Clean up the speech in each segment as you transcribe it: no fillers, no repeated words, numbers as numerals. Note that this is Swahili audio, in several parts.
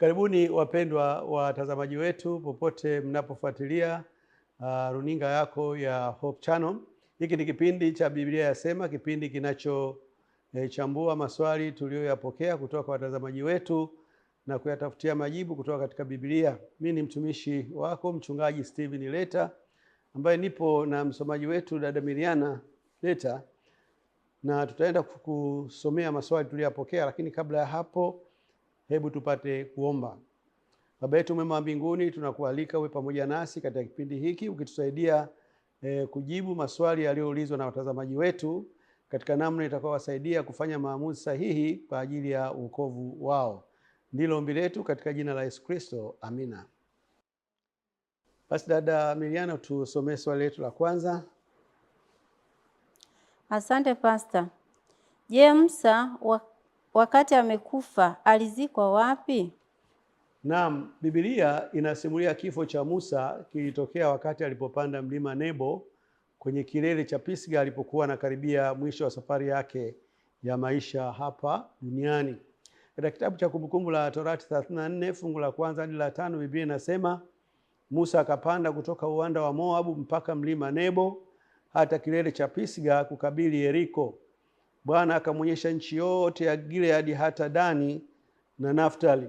Karibuni wapendwa watazamaji wetu popote mnapofuatilia runinga yako ya Hope Channel. Hiki ni kipindi cha Biblia Yasema, kipindi kinachochambua maswali tuliyoyapokea kutoka kwa watazamaji wetu na kuyatafutia majibu kutoka katika Biblia. Mimi ni mtumishi wako Mchungaji Steven Leta, ambaye nipo na msomaji wetu dada Miriana Leta, na tutaenda kusomea maswali tuliyopokea, lakini kabla ya hapo hebu tupate kuomba. Baba yetu mwema wa mbinguni, tunakualika uwe pamoja nasi katika kipindi hiki ukitusaidia kujibu maswali yaliyoulizwa na watazamaji wetu katika namna itakayowasaidia kufanya maamuzi sahihi kwa ajili ya wokovu wao. Ndilo ombi letu katika jina la Yesu Kristo. Amina. Basi dada Miriana, tusomee swali letu la kwanza. Asante Pastor. Je, Musa wakati amekufa alizikwa wapi? Naam, Biblia inasimulia kifo cha Musa kilitokea wakati alipopanda mlima Nebo kwenye kilele cha Pisga alipokuwa anakaribia mwisho wa safari yake ya maisha hapa duniani. Katika kitabu cha Kumbukumbu la Torati 34 fungu la kwanza hadi la 5, Biblia inasema Musa akapanda kutoka uwanda wa Moabu mpaka mlima Nebo hata kilele cha Pisga kukabili Yeriko. Bwana akamwonyesha nchi yote ya Gileadi hata Dani na Naftali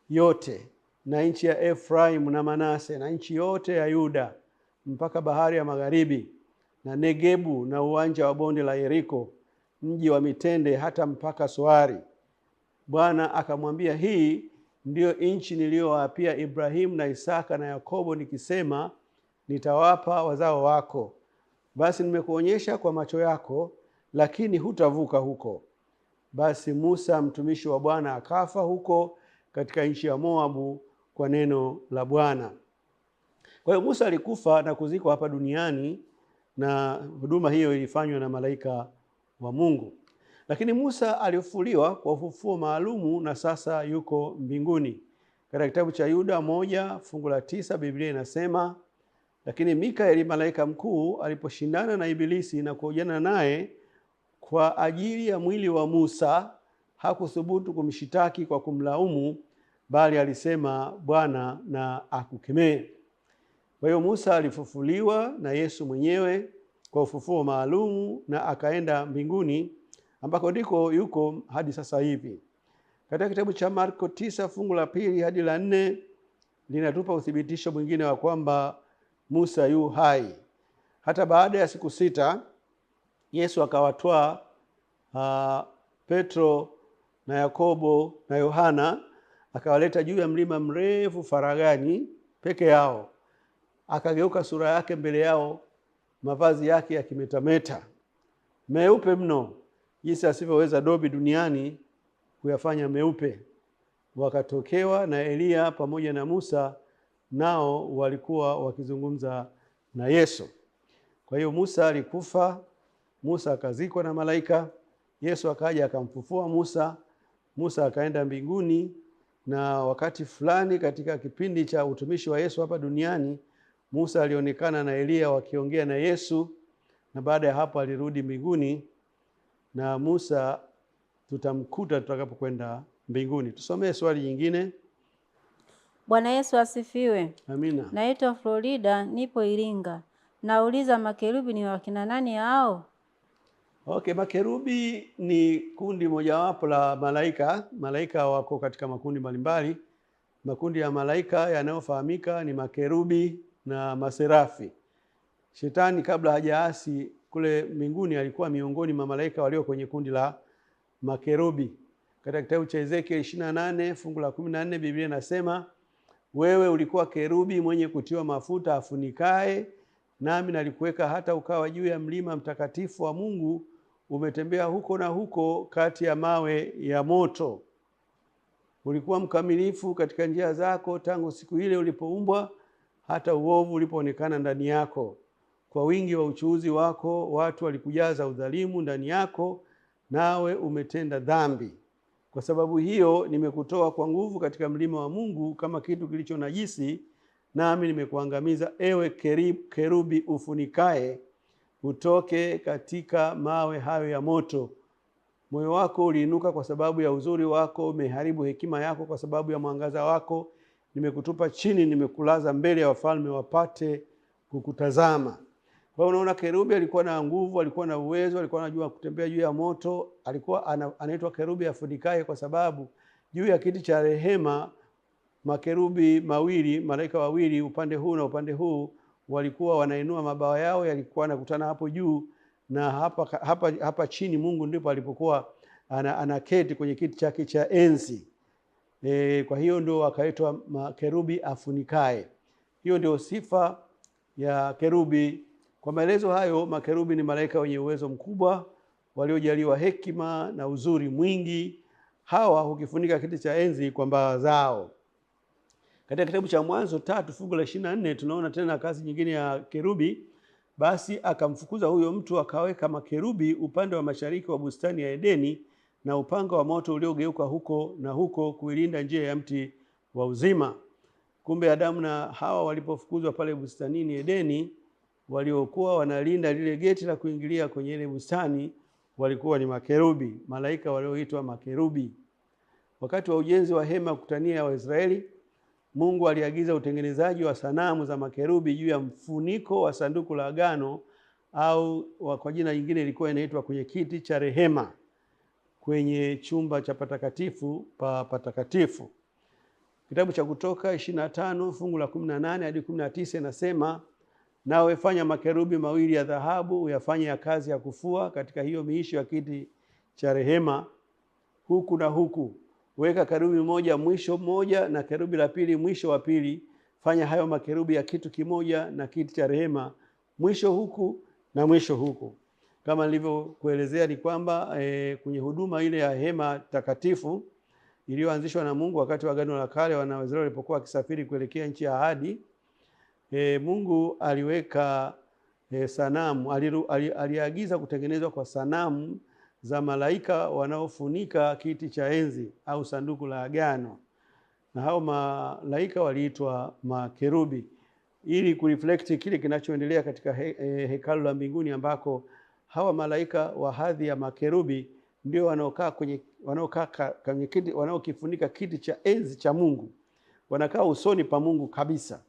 yote na nchi ya Efraim na Manase na nchi yote ya Yuda mpaka bahari ya magharibi na Negebu na uwanja wa bonde la Yeriko, mji wa mitende hata mpaka Soari. Bwana akamwambia, hii ndiyo nchi niliyowaapia Ibrahimu na Isaka na Yakobo nikisema, nitawapa wazao wako. Basi nimekuonyesha kwa macho yako, lakini hutavuka huko. Basi Musa mtumishi wa Bwana akafa huko katika nchi ya Moabu kwa neno la Bwana. Kwa hiyo Musa alikufa na kuzikwa hapa duniani, na huduma hiyo ilifanywa na malaika wa Mungu. Lakini Musa alifufuliwa kwa ufufuo maalumu na sasa yuko mbinguni. Katika kitabu cha Yuda 1 fungu la 9, Biblia inasema, lakini Mikaeli malaika mkuu aliposhindana na Ibilisi na kuojana naye kwa ajili ya mwili wa Musa, hakuthubutu kumshitaki kwa kumlaumu, bali alisema, Bwana na akukemee. Kwa hiyo Musa alifufuliwa na Yesu mwenyewe kwa ufufuo maalumu na akaenda mbinguni ambako ndiko yuko hadi sasa hivi. Katika kitabu cha Marko 9 fungu la 2 hadi la 4 linatupa uthibitisho mwingine wa kwamba Musa yu hai. Hata baada ya siku 6 Yesu akawatwaa Petro na Yakobo na Yohana, akawaleta juu ya mlima mrefu faragani peke yao. Akageuka sura yake mbele yao, mavazi yake yakimetameta, meupe mno, jinsi asivyoweza dobi duniani kuyafanya meupe. Wakatokewa na Eliya pamoja na Musa, nao walikuwa wakizungumza na Yesu. Kwa hiyo Musa alikufa, Musa akazikwa na malaika, Yesu akaja akamfufua Musa, Musa akaenda mbinguni, na wakati fulani katika kipindi cha utumishi wa Yesu hapa duniani, Musa alionekana na Eliya wakiongea na Yesu, na baada ya hapo alirudi mbinguni, na Musa tutamkuta tutakapokwenda mbinguni. Tusomee swali jingine. Bwana Yesu asifiwe. Amina. Naitwa Florida, nipo Iringa. Nauliza, makerubi ni wakina nani hao? Okay, makerubi ni kundi mojawapo la malaika. Malaika wako katika makundi mbalimbali. Makundi ya malaika yanayofahamika ni makerubi na maserafi. Shetani kabla hajaasi kule mbinguni alikuwa miongoni mwa malaika walio kwenye kundi la makerubi. Katika kitabu cha Ezekiel 28 fungu la 14, Biblia inasema, wewe ulikuwa kerubi mwenye kutiwa mafuta afunikae, nami nalikuweka hata ukawa juu ya mlima mtakatifu wa Mungu, umetembea huko na huko kati ya mawe ya moto. Ulikuwa mkamilifu katika njia zako tangu siku ile ulipoumbwa hata uovu ulipoonekana ndani yako. Kwa wingi wa uchuuzi wako watu walikujaza udhalimu ndani yako, nawe umetenda dhambi. Kwa sababu hiyo nimekutoa kwa nguvu katika mlima wa Mungu kama kitu kilicho najisi, nami nimekuangamiza ewe kerubi ufunikae, utoke katika mawe hayo ya moto. moyo wako uliinuka kwa sababu ya uzuri wako, umeharibu hekima yako kwa sababu ya mwangaza wako. Nimekutupa chini, nimekulaza mbele ya wafalme wapate kukutazama. Kwa hiyo unaona kerubi alikuwa na nguvu, alikuwa na uwezo, alikuwa anajua kutembea juu ya moto. Alikuwa anaitwa kerubi afunikaye kwa sababu juu ya kiti cha rehema makerubi mawili, malaika wawili upande huu na upande huu walikuwa wanainua mabawa yao, yalikuwa yanakutana hapo juu, na hapa chini Mungu ndipo alipokuwa anaketi kwenye kiti chake cha enzi. Kwa hiyo ndio akaitwa kerubi afunikaye. Hiyo ndio sifa ya kerubi. Kwa maelezo hayo, makerubi ni malaika wenye uwezo mkubwa waliojaliwa hekima na uzuri mwingi. Hawa hukifunika kiti cha enzi kwa mbawa zao. Katika kitabu cha Mwanzo 3 fungu la 24 tunaona tena kazi nyingine ya kerubi. Basi akamfukuza huyo mtu, akaweka makerubi upande wa mashariki wa bustani ya Edeni, na upanga wa moto uliogeuka huko na huko kuilinda njia ya mti wa uzima. Kumbe Adamu na Hawa walipofukuzwa pale bustanini Edeni, waliokuwa wanalinda lile geti la kuingilia kwenye ile bustani walikuwa ni makerubi, malaika walioitwa makerubi. Wakati wa ujenzi wa hema kutania ya Waisraeli, Mungu aliagiza utengenezaji wa sanamu za makerubi juu ya mfuniko wa sanduku la agano, au kwa jina lingine ilikuwa inaitwa kwenye kiti cha rehema kwenye chumba cha patakatifu pa patakatifu. Kitabu cha Kutoka 25 fungu la 18 hadi 19 inasema, nawe fanya makerubi mawili ya dhahabu, uyafanye ya kazi ya kufua katika hiyo miisho ya kiti cha rehema huku na huku. Weka kerubi moja mwisho mmoja na kerubi la pili mwisho wa pili. Fanya hayo makerubi ya kitu kimoja na kiti cha rehema, mwisho huku na mwisho huku. Kama nilivyokuelezea ni kwamba kwenye huduma ile ya hema takatifu iliyoanzishwa na Mungu wakati wa Agano la Kale, wana wa Israeli walipokuwa wakisafiri kuelekea nchi ya ahadi, Mungu aliweka sanamu, aliagiza kutengenezwa kwa sanamu za malaika wanaofunika kiti cha enzi au sanduku la agano, na hao malaika waliitwa makerubi, ili kureflect kile kinachoendelea katika hekalu la mbinguni, ambako hawa malaika wa hadhi ya makerubi ndio wanaokifunika kiti cha enzi cha Mungu, wanakaa usoni pa Mungu kabisa.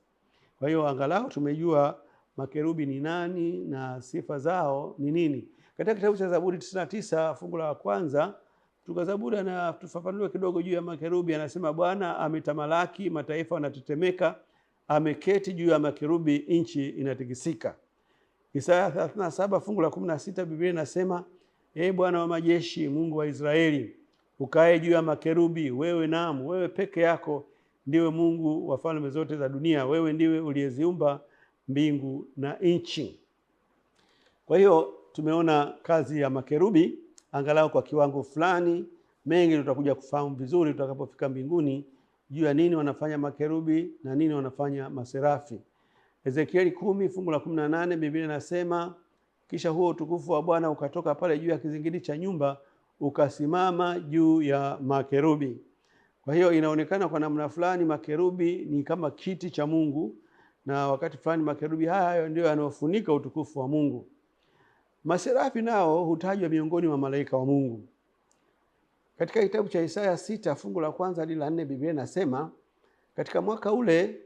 Kwa hiyo angalau tumejua makerubi ni nani na sifa zao ni nini. Katika kitabu cha Zaburi 99 fungu la kwanza, kutoka Zaburi anatufafanua kidogo juu ya makerubi. Anasema, Bwana ametamalaki, mataifa wanatetemeka, ameketi juu ya makerubi, nchi inatikisika. Isaya 37 fungu la 16 Biblia inasema, Bwana wa majeshi, Mungu wa Israeli, ukae juu ya makerubi, wewe naam, wewe peke yako ndiwe Mungu wa falme zote za dunia, wewe ndiwe uliyeziumba mbingu na nchi. Kwa hiyo tumeona kazi ya makerubi angalau kwa kiwango fulani. Mengi tutakuja kufahamu vizuri tutakapofika mbinguni juu ya nini wanafanya makerubi na nini wanafanya maserafi. Ezekieli 10 fungu la 18 Biblia inasema, kisha huo utukufu wa Bwana ukatoka pale juu ya kizingiti cha nyumba, ukasimama juu ya makerubi. Kwa hiyo inaonekana kwa namna fulani makerubi ni kama kiti cha Mungu, na wakati fulani makerubi haya ndio yanayofunika utukufu wa Mungu. Maserafi nao hutajwa miongoni mwa malaika wa Mungu. Katika kitabu cha Isaya 6 fungu la 1 hadi la 4 Biblia inasema, katika mwaka ule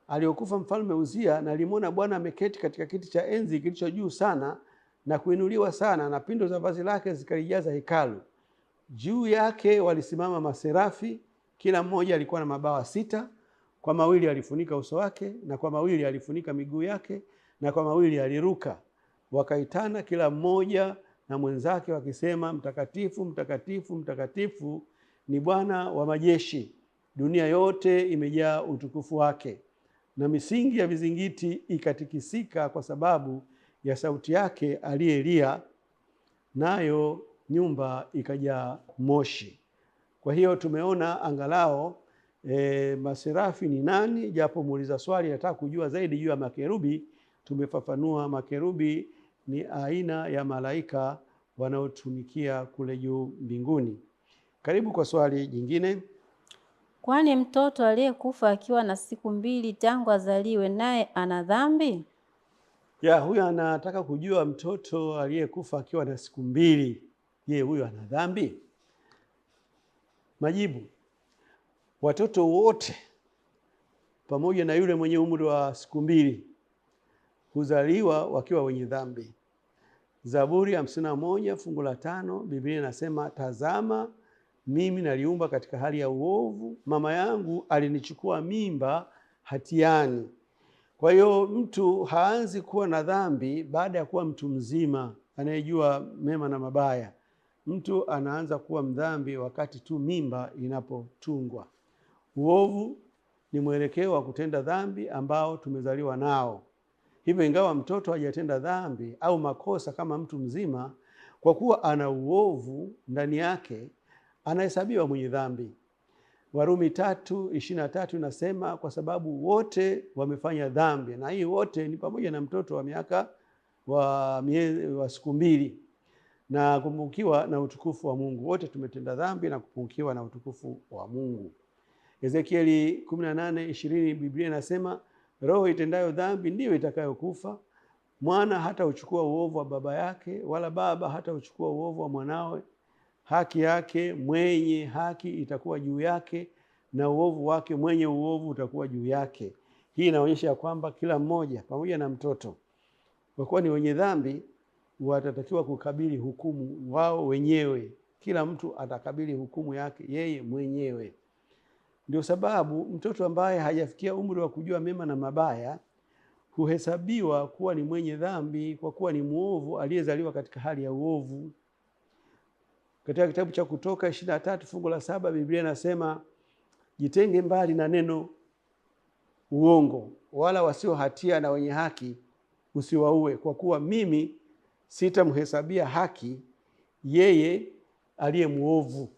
aliokufa mfalme Uzia, na alimwona Bwana ameketi katika kiti cha enzi kilicho juu sana na kuinuliwa sana, na pindo za vazi lake zikalijaza hekalu. Juu yake walisimama maserafi, kila mmoja alikuwa na mabawa 6. Kwa mawili alifunika uso wake, na kwa mawili alifunika miguu yake, na kwa mawili aliruka. Wakaitana kila mmoja na mwenzake wakisema, mtakatifu, mtakatifu, mtakatifu ni Bwana wa majeshi, dunia yote imejaa utukufu wake. Na misingi ya vizingiti ikatikisika kwa sababu ya sauti yake aliyelia, nayo nyumba ikajaa moshi. Kwa hiyo tumeona angalao maserafi ni nani, japo muuliza swali nataka kujua zaidi juu ya makerubi. Tumefafanua makerubi ni aina ya malaika wanaotumikia kule juu mbinguni. Karibu kwa swali jingine. Kwani mtoto aliyekufa akiwa na siku 2 tangu azaliwe naye ana dhambi? Huyu anataka kujua mtoto aliyekufa akiwa na siku 2, Je, huyo ana dhambi? Majibu: watoto wote pamoja na yule mwenye umri wa siku 2 huzaliwa wakiwa wenye dhambi. Zaburi 51 fungu la 5, Biblia inasema, tazama mimi naliumba katika hali ya uovu, mama yangu alinichukua mimba hatiani. Kwa hiyo mtu haanzi kuwa na dhambi baada ya kuwa mtu mzima anayejua mema na mabaya. Mtu anaanza kuwa mdhambi wakati tu mimba inapotungwa. Uovu ni mwelekeo wa kutenda dhambi ambao tumezaliwa nao. Hivyo ingawa mtoto hajatenda dhambi au makosa kama mtu mzima, kwa kuwa ana uovu ndani yake, anahesabiwa mwenye dhambi. Warumi 3:23 inasema, kwa sababu wote wamefanya dhambi. Na hii wote ni pamoja na mtoto wa miaka wa siku 2 na kupungukiwa na utukufu wa Mungu. Wote tumetenda dhambi na kupungukiwa na utukufu wa Mungu. Ezekieli 18:20 Biblia inasema, roho itendayo dhambi ndiyo itakayokufa. Mwana hata uchukua uovu wa baba yake, wala baba hata uchukua uovu wa mwanawe. Haki yake mwenye haki itakuwa juu yake, na uovu wake mwenye uovu utakuwa juu yake. Hii inaonyesha kwamba kila mmoja pamoja na mtoto, kwa kuwa ni wenye dhambi, watatakiwa kukabili hukumu wao wenyewe. Kila mtu atakabili hukumu yake yeye mwenyewe. Ndio sababu mtoto ambaye hajafikia umri wa kujua mema na mabaya huhesabiwa kuwa ni mwenye dhambi, kwa kuwa ni muovu aliyezaliwa katika hali ya uovu. Katika kitabu cha Kutoka 23 fungu la 7 Biblia inasema, jitenge mbali na neno uongo, wala wasio hatia na wenye haki usiwaue, kwa kuwa mimi sitamhesabia haki yeye aliye muovu.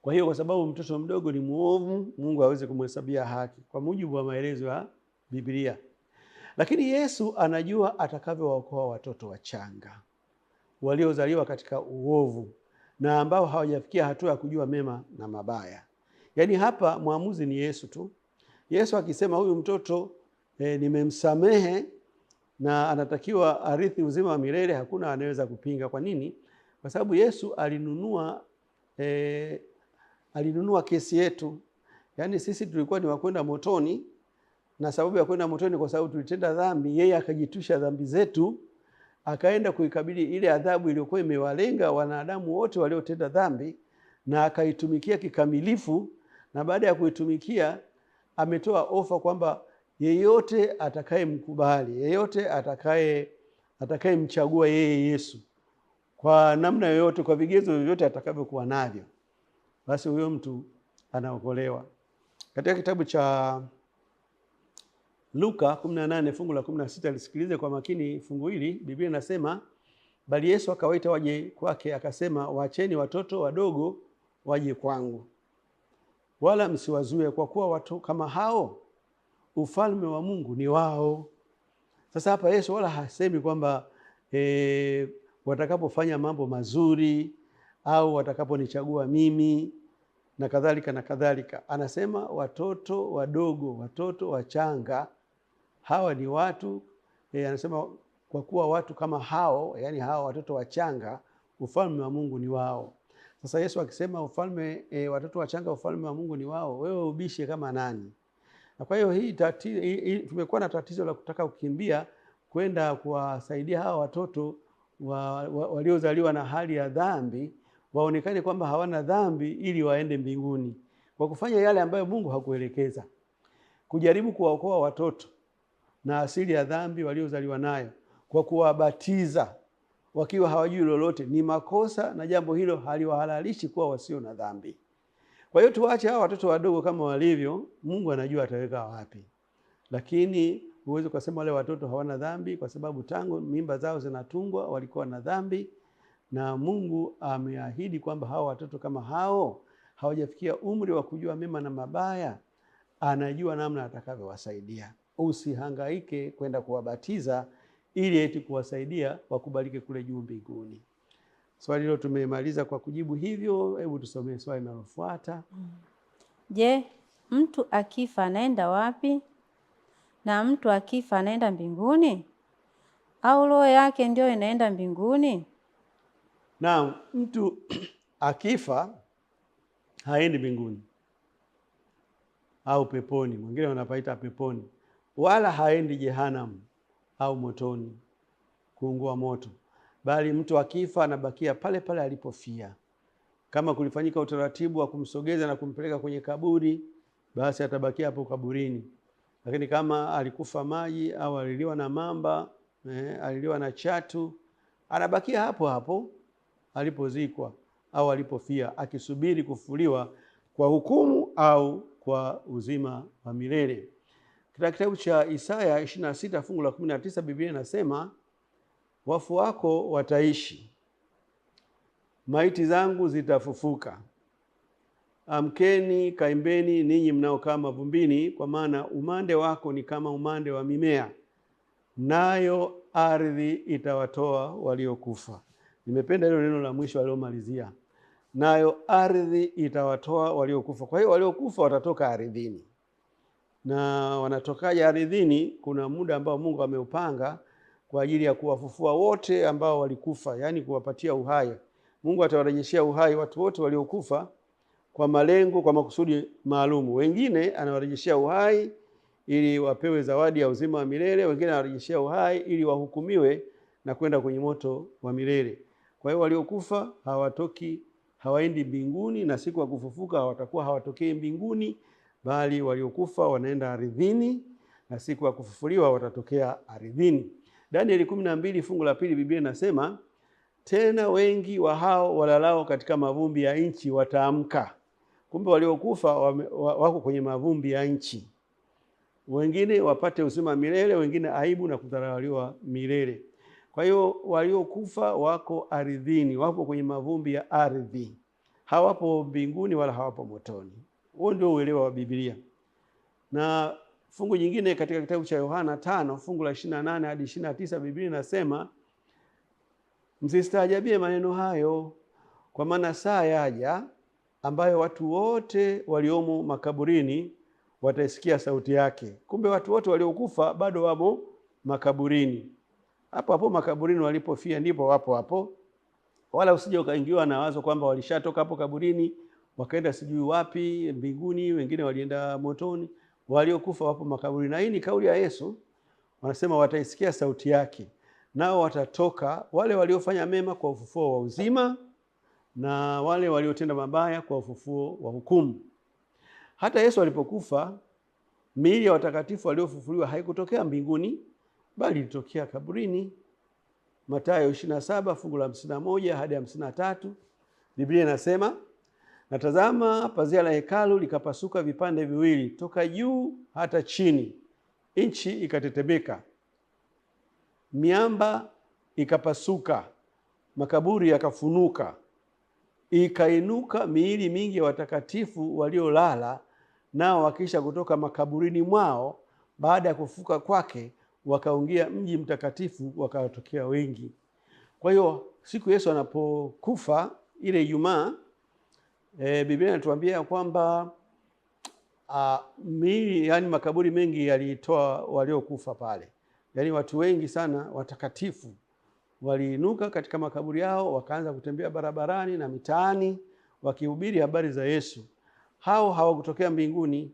Kwa hiyo kwa sababu mtoto mdogo ni muovu, Mungu hawezi kumhesabia haki kwa mujibu wa maelezo ya Biblia. Lakini Yesu anajua atakavyowaokoa watoto wachanga waliozaliwa katika uovu na ambao hawajafikia hatua ya kujua mema na mabaya. Yaani hapa mwamuzi ni Yesu tu. Yesu akisema huyu mtoto nimemsamehe na anatakiwa arithi uzima wa milele, hakuna anaweza kupinga. Kwa nini? Kwa sababu Yesu alinunua kesi yetu. Yaani sisi tulikuwa ni wakwenda motoni, na sababu ya kwenda motoni kwa sababu tulitenda dhambi, yeye akajitusha dhambi zetu, akaenda kuikabili ile adhabu iliyokuwa imewalenga wanadamu wote waliotenda dhambi, na akaitumikia kikamilifu. Na baada ya kuitumikia, ametoa ofa kwamba yeyote atakayemkubali, yeyote atakayemchagua yeye Yesu kwa namna yoyote, kwa vigezo vyovyote atakavyokuwa navyo, basi huyo mtu anaokolewa. Katika kitabu cha Luka 18 fungu la 16, lisikilize kwa makini fungu hili. Biblia inasema, bali Yesu akawaita waje kwake, akasema, waacheni watoto wadogo waje kwangu, wala msiwazuie, kwa kuwa watu kama hao ufalme wa Mungu ni wao. Sasa hapa Yesu wala hasemi kwamba watakapofanya mambo mazuri au watakaponichagua mimi na kadhalika na kadhalika. Anasema watoto wadogo, watoto wachanga, hawa ni watu anasema kwa kuwa watu kama hao, yani hawa watoto wachanga, ufalme wa Mungu ni wao. Sasa Yesu akisema watoto wachanga ufalme wa Mungu ni wao, wewe ubishe kama nani? Na kwa hiyo hii tumekuwa na tatizo la kutaka kukimbia kwenda kuwasaidia hawa watoto waliozaliwa na hali ya dhambi, waonekane kwamba hawana dhambi ili waende mbinguni, kwa kufanya yale ambayo Mungu hakuelekeza. Kujaribu kuwaokoa watoto na asili ya dhambi waliozaliwa nayo kwa kuwabatiza wakiwa hawajui lolote ni makosa, na jambo hilo haliwahalalishi kuwa wasio na dhambi. Kwa hiyo tuache hawa watoto wadogo kama walivyo, Mungu anajua ataweka wapi. Lakini huwezi kusema wale watoto hawana dhambi, kwa sababu tangu mimba zao zinatungwa walikuwa na dhambi, na Mungu ameahidi kwamba hawa watoto kama hao hawajafikia umri wa kujua mema na mabaya, anajua namna atakavyowasaidia. Usihangaike kwenda kuwabatiza ili eti kuwasaidia wakubalike kule juu mbinguni. Swali hilo tumemaliza kwa kujibu hivyo. Hebu tusomee swali linalofuata. Je, mtu akifa anaenda wapi? Na mtu akifa anaenda mbinguni? Au roho yake ndio inaenda mbinguni? Na mtu akifa haendi mbinguni au peponi, mwingine wanapaita peponi, wala haendi jehanamu au motoni kuungua moto, bali mtu akifa anabakia pale pale alipofia. Kama kulifanyika utaratibu wa kumsogeza na kumpeleka kwenye kaburi, basi atabakia hapo kaburini. Lakini kama alikufa maji au aliliwa na mamba, aliliwa na chatu, anabakia hapo hapo alipozikwa au alipofia, akisubiri kufufuliwa kwa hukumu au kwa uzima wa milele. Katika kitabu cha Isaya 26 fungu la 19, Biblia inasema, wafu wako wataishi, maiti zangu zitafufuka. Amkeni, kaimbeni ninyi mnaokaa mavumbini, kwa maana umande wako ni kama umande wa mimea, nayo ardhi itawatoa waliokufa. Nimependa hilo neno la mwisho aliomalizia, nayo ardhi itawatoa waliokufa. Kwa hiyo waliokufa watatoka ardhini. Na wanatokaje ardhini? Kuna muda ambao Mungu ameupanga kwa ajili ya kuwafufua wote ambao walikufa, yaani kuwapatia uhai. Mungu atawarejeshea uhai watu wote waliokufa kwa malengo, kwa makusudi maalumu. Wengine anawarejeshea uhai ili wapewe zawadi ya uzima wa milele, wengine anawarejeshea uhai ili wahukumiwe na kwenda kwenye moto wa milele. Kwa hiyo waliokufa hawaendi mbinguni, na siku ya kufufuka hawatokei mbinguni, bali waliokufa wanaenda ardhini, na siku ya kufufuliwa watatokea ardhini. Danieli 12 fungu la 2, Biblia inasema, tena wengi wa hao walalao katika mavumbi ya nchi wataamka. Kumbe waliokufa wako kwenye mavumbi ya nchi. Wengine wapate uzima milele, wengine aibu na kudharauliwa milele. Kwa hiyo waliokufa wako ardhini, wapo kwenye mavumbi ya ardhi, hawapo mbinguni wala hawapo motoni. Huo ndio uelewa wa Biblia. Na fungu nyingine katika kitabu cha Yohana 5 fungu la 28 hadi 29, Biblia inasema, msistaajabie maneno hayo, kwa maana saa yaja ambayo watu wote waliomo makaburini wataisikia sauti yake. Kumbe watu wote waliokufa bado wamo makaburini. Hapo hapo makaburini walipofia ndipo wapo hapo. Wala usije ukaingiwa na wazo kwamba walishatoka hapo kaburini wakaenda sijui wapi mbinguni, wengine walienda motoni. Waliokufa wapo makaburini. Na hii ni kauli ya Yesu. Wanasema wataisikia sauti yake, nao watatoka, wale waliofanya mema kwa ufufuo wa uzima, na wale waliotenda mabaya kwa ufufuo wa hukumu. Hata Yesu alipokufa, miili ya watakatifu waliofufuliwa haikutokea mbinguni, bali ilitokea kaburini. Mathayo 27 fungu la 51 hadi 53, Biblia inasema, na tazama, pazia la hekalu likapasuka vipande viwili toka juu hata chini, nchi ikatetemeka, miamba ikapasuka, makaburi yakafunuka, ikainuka miili mingi ya watakatifu waliolala, nao wakisha kutoka makaburini mwao baada ya kufuka kwake, wakaingia mji mtakatifu, wakawatokea wengi. Kwa hiyo siku Yesu anapokufa ile Ijumaa, Biblia inatuambia kwamba miili, yani makaburi mengi yalitoa waliokufa pale. Yani watu wengi sana watakatifu waliinuka katika makaburi yao, wakaanza kutembea barabarani na mitaani wakihubiri habari za Yesu. Hao hawakutokea mbinguni,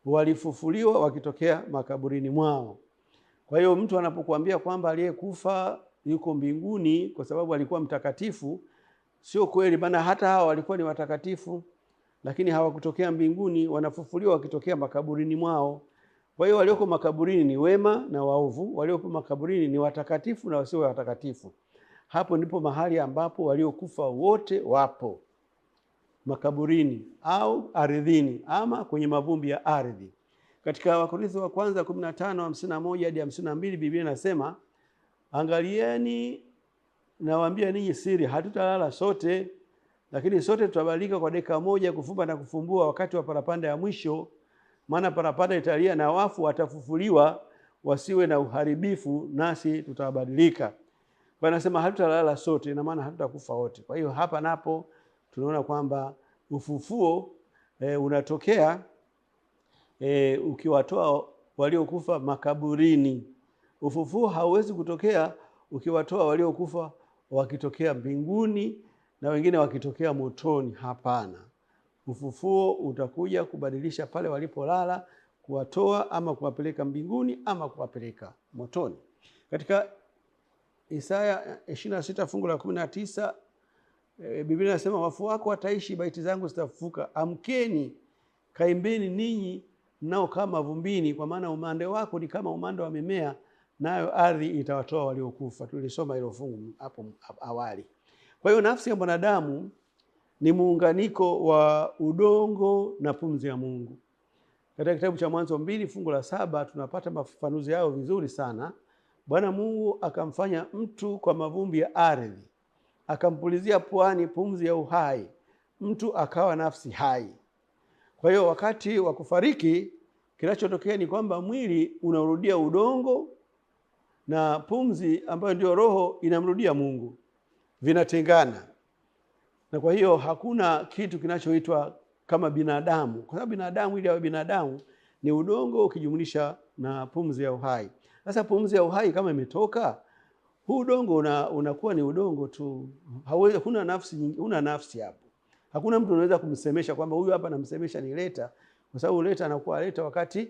walifufuliwa wakitokea makaburini mwao. Kwa hiyo mtu anapokuambia kwamba aliyekufa yuko mbinguni kwa sababu alikuwa mtakatifu, sio kweli. Maana hata hao walikuwa ni watakatifu, lakini hawakutokea mbinguni, wanafufuliwa wakitokea makaburini mwao. Kwa hiyo walioko makaburini ni wema na waovu, walioko makaburini ni watakatifu na wasio watakatifu. Hapo ndipo mahali ambapo waliokufa wote wapo, makaburini au ardhini, ama kwenye mavumbi ya ardhi. Katika Wakorintho wa kwanza 15:51 hadi 52, Biblia inasema, angalieni, nawaambia ninyi siri, hatutalala sote, lakini sote tutabadilika kwa dakika moja, kufumba na kufumbua, wakati wa parapanda ya mwisho. Maana parapanda italia na wafu watafufuliwa, wasiwe na uharibifu, nasi tutabadilika. Kwa anasema hatutalala sote, ina maana hatutakufa wote. Kwa hiyo hapa napo tunaona kwamba ufufuo unatokea ukiwatoa waliokufa makaburini. Ufufuo hauwezi kutokea ukiwatoa waliokufa wakitokea mbinguni na wengine wakitokea motoni. Hapana, ufufuo utakuja kubadilisha pale walipolala, kuwatoa ama kuwapeleka mbinguni ama kuwapeleka motoni. Katika Isaya 26 fungu la 19, Biblia inasema wafu wako wataishi, baiti zangu zitafufuka. Amkeni, kaimbeni ninyi nao kama mavumbini, kwa maana umande wako ni kama umande wa mimea, nayo ardhi itawatoa waliokufa. Tulisoma hilo fungu hapo awali. Kwa hiyo nafsi ya mwanadamu ni muunganiko wa udongo na pumzi ya Mungu. Katika kitabu cha Mwanzo 2 fungu la 7 tunapata mafafanuzi yao vizuri sana. Bwana Mungu akamfanya mtu kwa mavumbi ya ardhi, akampulizia puani pumzi ya uhai, mtu akawa nafsi hai. Kwa hiyo wakati wa kufariki, kinachotokea ni kwamba mwili unarudia udongo na pumzi ambayo ndio roho inamrudia Mungu, vinatengana. Na kwa hiyo hakuna kitu kinachoitwa kama binadamu, kwa sababu binadamu ili awe binadamu ni udongo ukijumlisha na pumzi ya uhai. Sasa pumzi ya uhai kama imetoka, huu udongo unakuwa ni udongo tu, huna nafsi, huna nafsi hapo. Hakuna mtu anaweza kumsemesha kwamba huyu hapa namsemesha ni leta, kwa sababu leta anakuwa leta wakati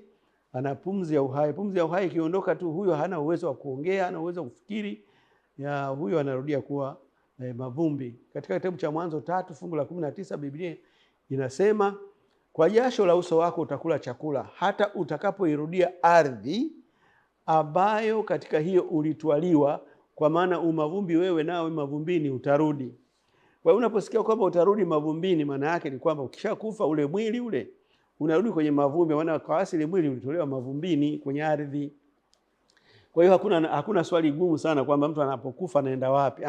ana pumzi ya uhai. Pumzi ya uhai ikiondoka tu, huyo hana uwezo wa kuongea, hana uwezo wa kufikiri, ya huyo anarudia kuwa mavumbi. Katika kitabu cha Mwanzo 3 fungu la 19 Biblia inasema, kwa jasho la uso wako utakula chakula hata utakapoirudia ardhi ambayo katika hiyo ulitwaliwa, kwa maana umavumbi wewe, nawe mavumbini utarudi. Kwa hiyo unaposikia kwamba utarudi mavumbini, maana yake ni kwamba ukishakufa ule mwili ule unarudi kwenye mavumbi, maana kwa asili mwili ulitolewa mavumbini kwenye ardhi. Kwa hiyo hakuna swali gumu sana kwamba mtu anapokufa anaenda wapi.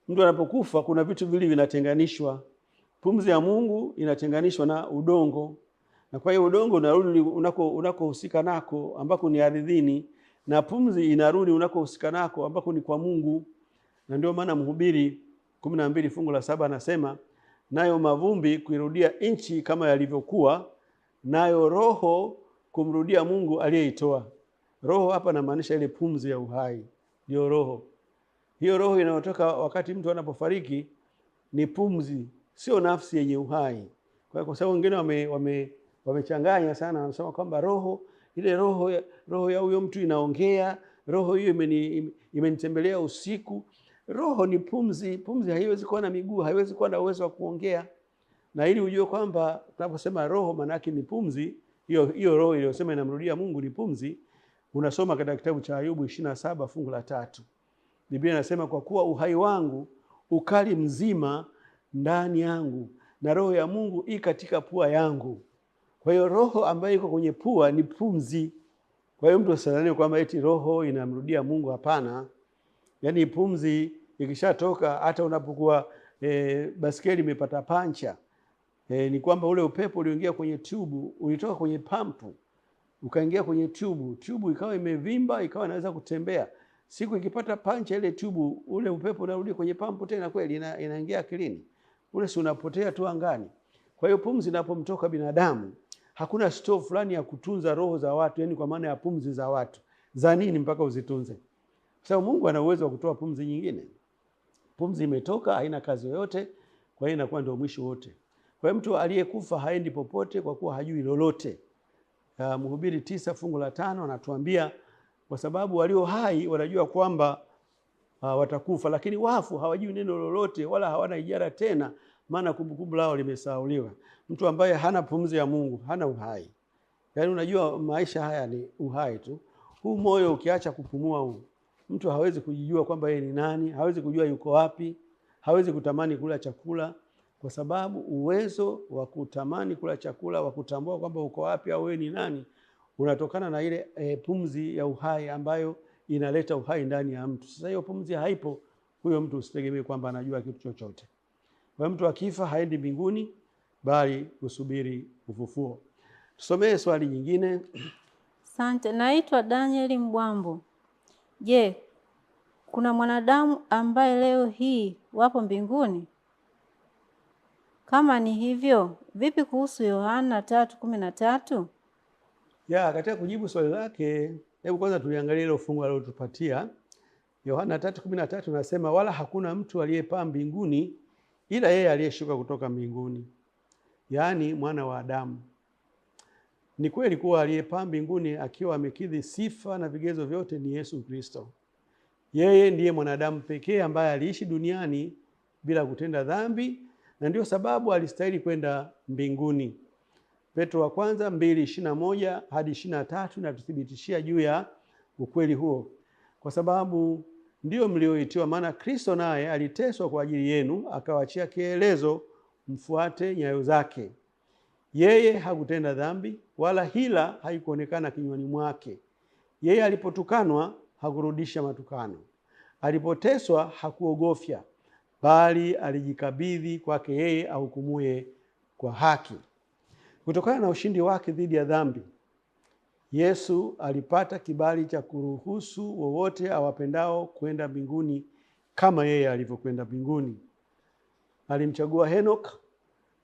Mtu anapokufa kuna vitu vile vinatenganishwa. Pumzi ya Mungu inatenganishwa na udongo. Na kwa hiyo udongo unarudi unakohusika nako ambako ni ardhini, na pumzi inarudi unakohusika nako ambako ni kwa Mungu. Na ndio maana Mhubiri 12 fungu la 7 anasema, nayo mavumbi kuirudia nchi kama yalivyokuwa, nayo roho kumrudia Mungu aliyeitoa. Roho hapa namaanisha ile pumzi ya uhai, ndio roho. Hiyo roho inayotoka wakati mtu anapofariki ni pumzi, sio nafsi yenye uhai. Kwa sababu wengine wamechanganya sana, wanasema kwamba roho ile roho ya huyo mtu inaongea, roho hiyo imenitembelea usiku. Roho ni pumzi. Pumzi haiwezi kuwa na miguu, haiwezi kuwa na uwezo wa kuongea. Na ili ujue kwamba tunaposema roho maana yake ni pumzi, hiyo roho iliyosema inamrudia Mungu ni pumzi, unasoma katika kitabu cha Ayubu 27 fungu la 3. Biblia inasema, kwa kuwa uhai wangu ukali mzima ndani yangu, na roho ya Mungu iko katika pua yangu. Kwa hiyo roho ambayo iko kwenye pua ni pumzi. Kwa hiyo mtu asidhani kwamba eti roho inamrudia Mungu, hapana. Yaani pumzi ikishatoka, hata unapokuwa baskeli imepata pancha, ni kwamba ule upepo ulioingia kwenye tubu ulitoka kwenye pampu ukaingia kwenye tubu ikawa imevimba, ikawa inaweza kutembea. Siku ikipata pancha ile tubu, ule upepo unarudi kwenye pampu tena, kweli inaingia akilini, ule si unapotea tu angani. Kwa hiyo pumzi inapomtoka binadamu, hakuna store fulani ya kutunza roho za watu, yani kwa maana ya pumzi za watu. Za nini mpaka uzitunze? Sababu Mungu ana uwezo wa kutoa pumzi nyingine. Pumzi imetoka, haina kazi yoyote, kwa hiyo inakuwa ndio mwisho wote. Kwa hiyo mtu aliyekufa haendi popote kwa kuwa hajui lolote. Mhubiri 9 fungu la 5 anatuambia, kwa sababu walio hai wanajua kwamba watakufa, lakini wafu hawajui neno lolote wala hawana ijara tena, maana kumbukumbu lao limesahauliwa. Mtu ambaye hana pumzi ya Mungu hana uhai. Yaani unajua maisha haya ni uhai tu. Huu moyo ukiacha kupumua huu, mtu hawezi kujijua kwamba yeye ni nani, hawezi kujua yuko wapi, hawezi kutamani kula chakula, kwa sababu uwezo wa kutamani kula chakula, wa kutambua kwamba uko wapi au wewe ni nani, unatokana na ile pumzi ya uhai ambayo inaleta uhai ndani ya mtu. Sasa hiyo pumzi haipo, huyo mtu usitegemee kwamba anajua kitu chochote. Kwa mtu akifa haendi mbinguni, bali usubiri ufufuo. Tusomee swali nyingine. Asante. Naitwa Daniel Mbwambo. Je, kuna mwanadamu ambaye leo hii wapo mbinguni? Kama ni hivyo, vipi kuhusu Yohana 3:13? Katika kujibu swali lake, hebu kwanza tuliangalia ile fungu alilotupatia. Yohana 3:13 nasema, wala hakuna mtu aliyepaa mbinguni ila yeye aliyeshuka kutoka mbinguni, yaani mwana wa Adamu. Ni kweli kuwa aliyepaa mbinguni akiwa amekidhi sifa na vigezo vyote ni Yesu Kristo. Yeye ndiye mwanadamu pekee ambaye aliishi duniani bila kutenda dhambi, na ndio sababu alistahili kwenda mbinguni. Petro wa kwanza 2:21 hadi 23 natuthibitishia juu ya ukweli huo. Kwa sababu ndio mlioitiwa, maana Kristo naye aliteswa kwa ajili yenu, akawaachia kielezo mfuate nyayo zake. Yeye hakutenda dhambi, wala hila haikuonekana kinywani mwake. Yeye alipotukanwa hakurudisha matukano, alipoteswa hakuogofya, bali alijikabidhi kwake yeye ahukumuye kwa haki. Kutokana na ushindi wake dhidi ya dhambi, Yesu alipata kibali cha kuruhusu wowote awapendao kwenda mbinguni kama yeye alivyokwenda mbinguni. Alimchagua Henok,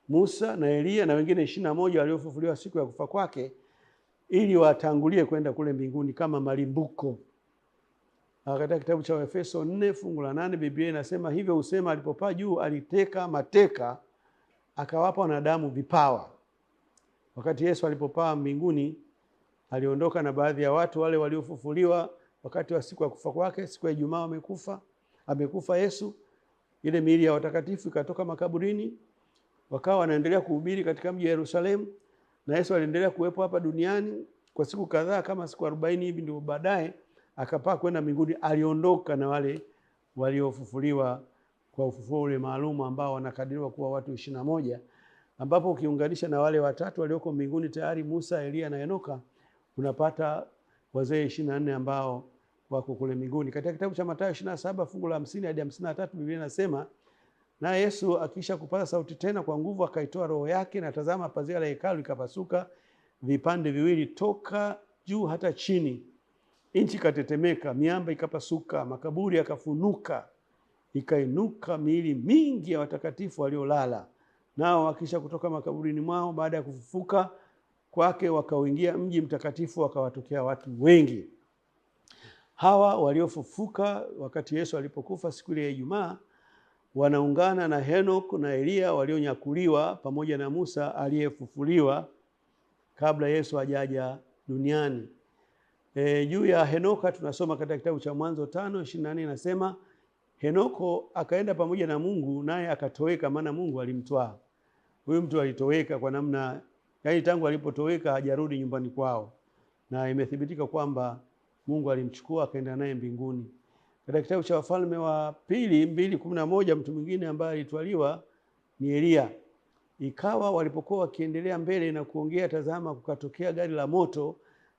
Musa na Elia na wengine 21 waliofufuliwa siku ya kufa kwake ili watangulie kwenda kule mbinguni kama malimbuko. Katika kitabu cha Efeso 4:8 Biblia inasema, hivyo usema alipopaa juu aliteka mateka akawapa wanadamu vipawa. Wakati Yesu alipopaa mbinguni, aliondoka na baadhi ya watu wale waliofufuliwa wakati wa siku ya kufa kwake. Siku ya Ijumaa amekufa Yesu. Ile miili ya watakatifu ikatoka makaburini, wakawa wanaendelea kuhubiri katika mji wa Yerusalemu, na Yesu aliendelea kuwepo hapa duniani kwa siku kadhaa, kama siku 40 hivi, ndio baadaye akapaa kwenda mbinguni. Aliondoka na wale waliofufuliwa kwa ufufuo ule maalum ambao wanakadiriwa kuwa watu 21, ambapo ukiunganisha na wale watatu walioko mbinguni tayari, Musa, Elia na Enoka, unapata wazee 24 ambao wako kule mbinguni. Katika kitabu cha Mathayo 27 fungu la 50 hadi 53 Biblia inasema, na Yesu akisha kupaza sauti tena kwa nguvu akaitoa roho yake, na tazama pazia la hekalu likapasuka vipande viwili toka juu hata chini. Nchi ikatetemeka, miamba ikapasuka, makaburi yakafunuka, ikainuka miili mingi ya watakatifu waliolala. Nao wakisha kutoka makaburini mwao baada ya kufufuka kwake, wakauingia mji mtakatifu, wakawatokea watu wengi. Hawa waliofufuka wakati Yesu alipokufa siku ile ya Ijumaa wanaungana na Henok na Elia walionyakuliwa pamoja na Musa aliyefufuliwa kabla Yesu hajaja duniani. Juu ya Henoka tunasoma katika kitabu cha Mwanzo 5:24 inasema, Henoko akaenda pamoja na Mungu naye akatoweka, maana Mungu alimtwaa. Huyu mtu alitoweka kwa namna, yaani tangu alipotoweka hajarudi nyumbani kwao, na imethibitika kwamba Mungu alimchukua akaenda naye mbinguni. Katika kitabu cha Wafalme wa Pili 2:11 mtu mwingine ambaye alitwaliwa ni Elia. Ikawa walipokuwa wakiendelea mbele na kuongea, tazama kukatokea gari la moto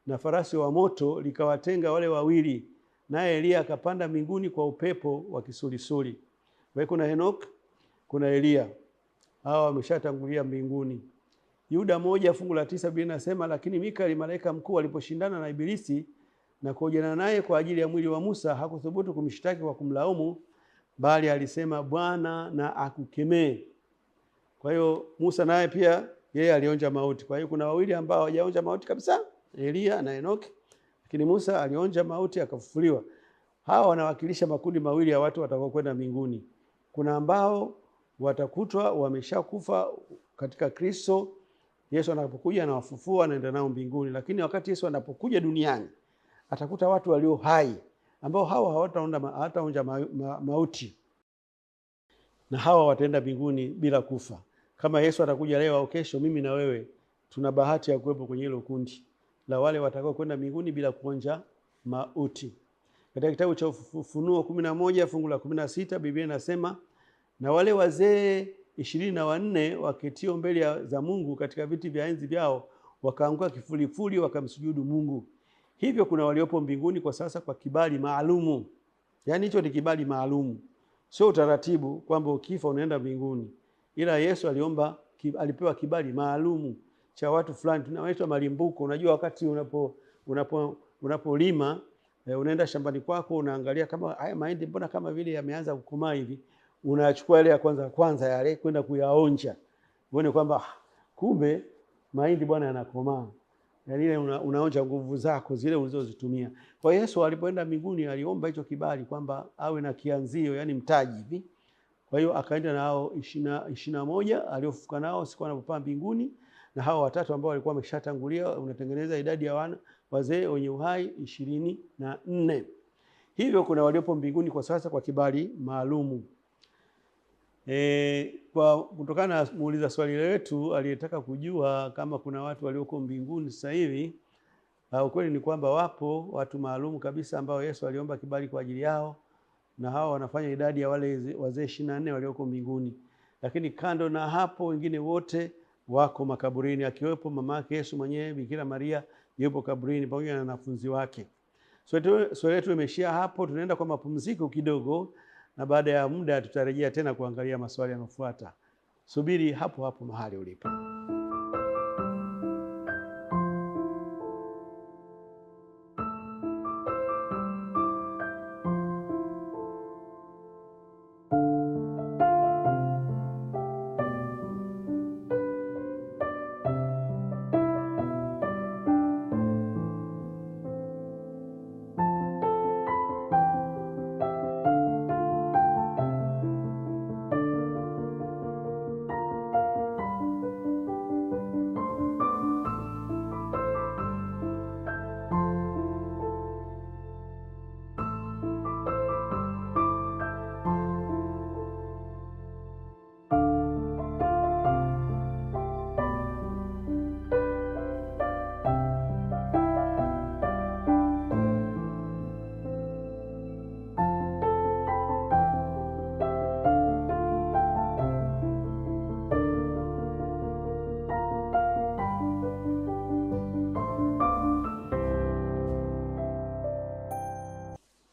na farasi wa moto likawatenga wale wawili, naye Elia akapanda mbinguni kwa upepo wa kisulisuli. Kwa kuna Henok, kuna Elia. Hawa wameshatangulia mbinguni. Yuda 1 fungu la 9 Biblia inasema, lakini Mikaeli malaika mkuu aliposhindana na Ibilisi na kuojana naye kwa ajili ya mwili wa Musa, hakuthubutu kumshtaki kwa kumlaumu, bali alisema, Bwana na akukemee. Kwa hiyo Musa naye pia yeye alionja mauti. Kwa hiyo kuna wawili ambao hawajaonja mauti kabisa, Elia na Enoki, lakini Musa alionja mauti akafufuliwa. Hawa wanawakilisha makundi mawili ya watu watakao kwenda mbinguni. Kuna ambao watakutwa wameshakufa katika Kristo. Yesu anapokuja anawafufua, anaenda nao mbinguni. Lakini wakati Yesu anapokuja duniani atakuta watu walio hai ambao hawa hawataonja mauti, na hawa wataenda mbinguni bila kufa. Kama Yesu atakuja leo au kesho, mimi na wewe tuna bahati ya kuwepo kwenye hilo kundi la wale watakao kwenda mbinguni bila kuonja mauti. Katika kitabu cha Ufunuo 11 fungu la 16 Biblia inasema, na wale wazee 24 waketio mbele za Mungu katika viti vya enzi vyao wakaanguka kifulifuli wakamsujudu Mungu. Hivyo kuna waliopo mbinguni kwa sasa kwa kibali maalumu. Yaani hicho ni kibali maalumu. Sio utaratibu kwamba ukifa unaenda mbinguni. Ila Yesu alipewa kibali maalumu cha watu fulani, tunawaitwa malimbuko. Unajua wakati unapolima unaenda shambani kwako, unaangalia kama haya mahindi mbona kama vile yameanza kukomaa hivi, unachukua yale ya kwanza yale kwenda kuyaonja, uone kwamba kumbe mahindi bwana yanakomaa. yaani ile unaonja nguvu zako zile ulizozitumia. Kwa Yesu alipoenda mbinguni aliomba hicho kibali kwamba awe na kianzio, yaani mtaji hivi. Kwa hiyo akaenda na hao 21 aliofufuka nao siku anapopaa mbinguni, na hao watatu ambao walikuwa wameshatangulia, unatengeneza idadi ya wazee wenye uhai 24. Hivyo kuna waliopo mbinguni kwa sasa kwa kibali maalumu. Kwa kutokana na muuliza swali letu aliyetaka kujua kama kuna watu walioko mbinguni sasa hivi, ukweli ni kwamba wapo watu maalumu kabisa ambao Yesu aliomba kibali kwa ajili yao, na hao wanafanya idadi ya wale wazee 24 walioko mbinguni. Lakini kando na hapo wengine wote wako makaburini, akiwepo mama yake Yesu mwenyewe, Bikira Maria yupo kaburini pamoja na wanafunzi wake. Swali letu limeishia hapo, tunaenda kwa mapumziko kidogo, na baada ya muda tutarejea tena kuangalia maswali yanofuata. Subiri hapo hapo mahali ulipo.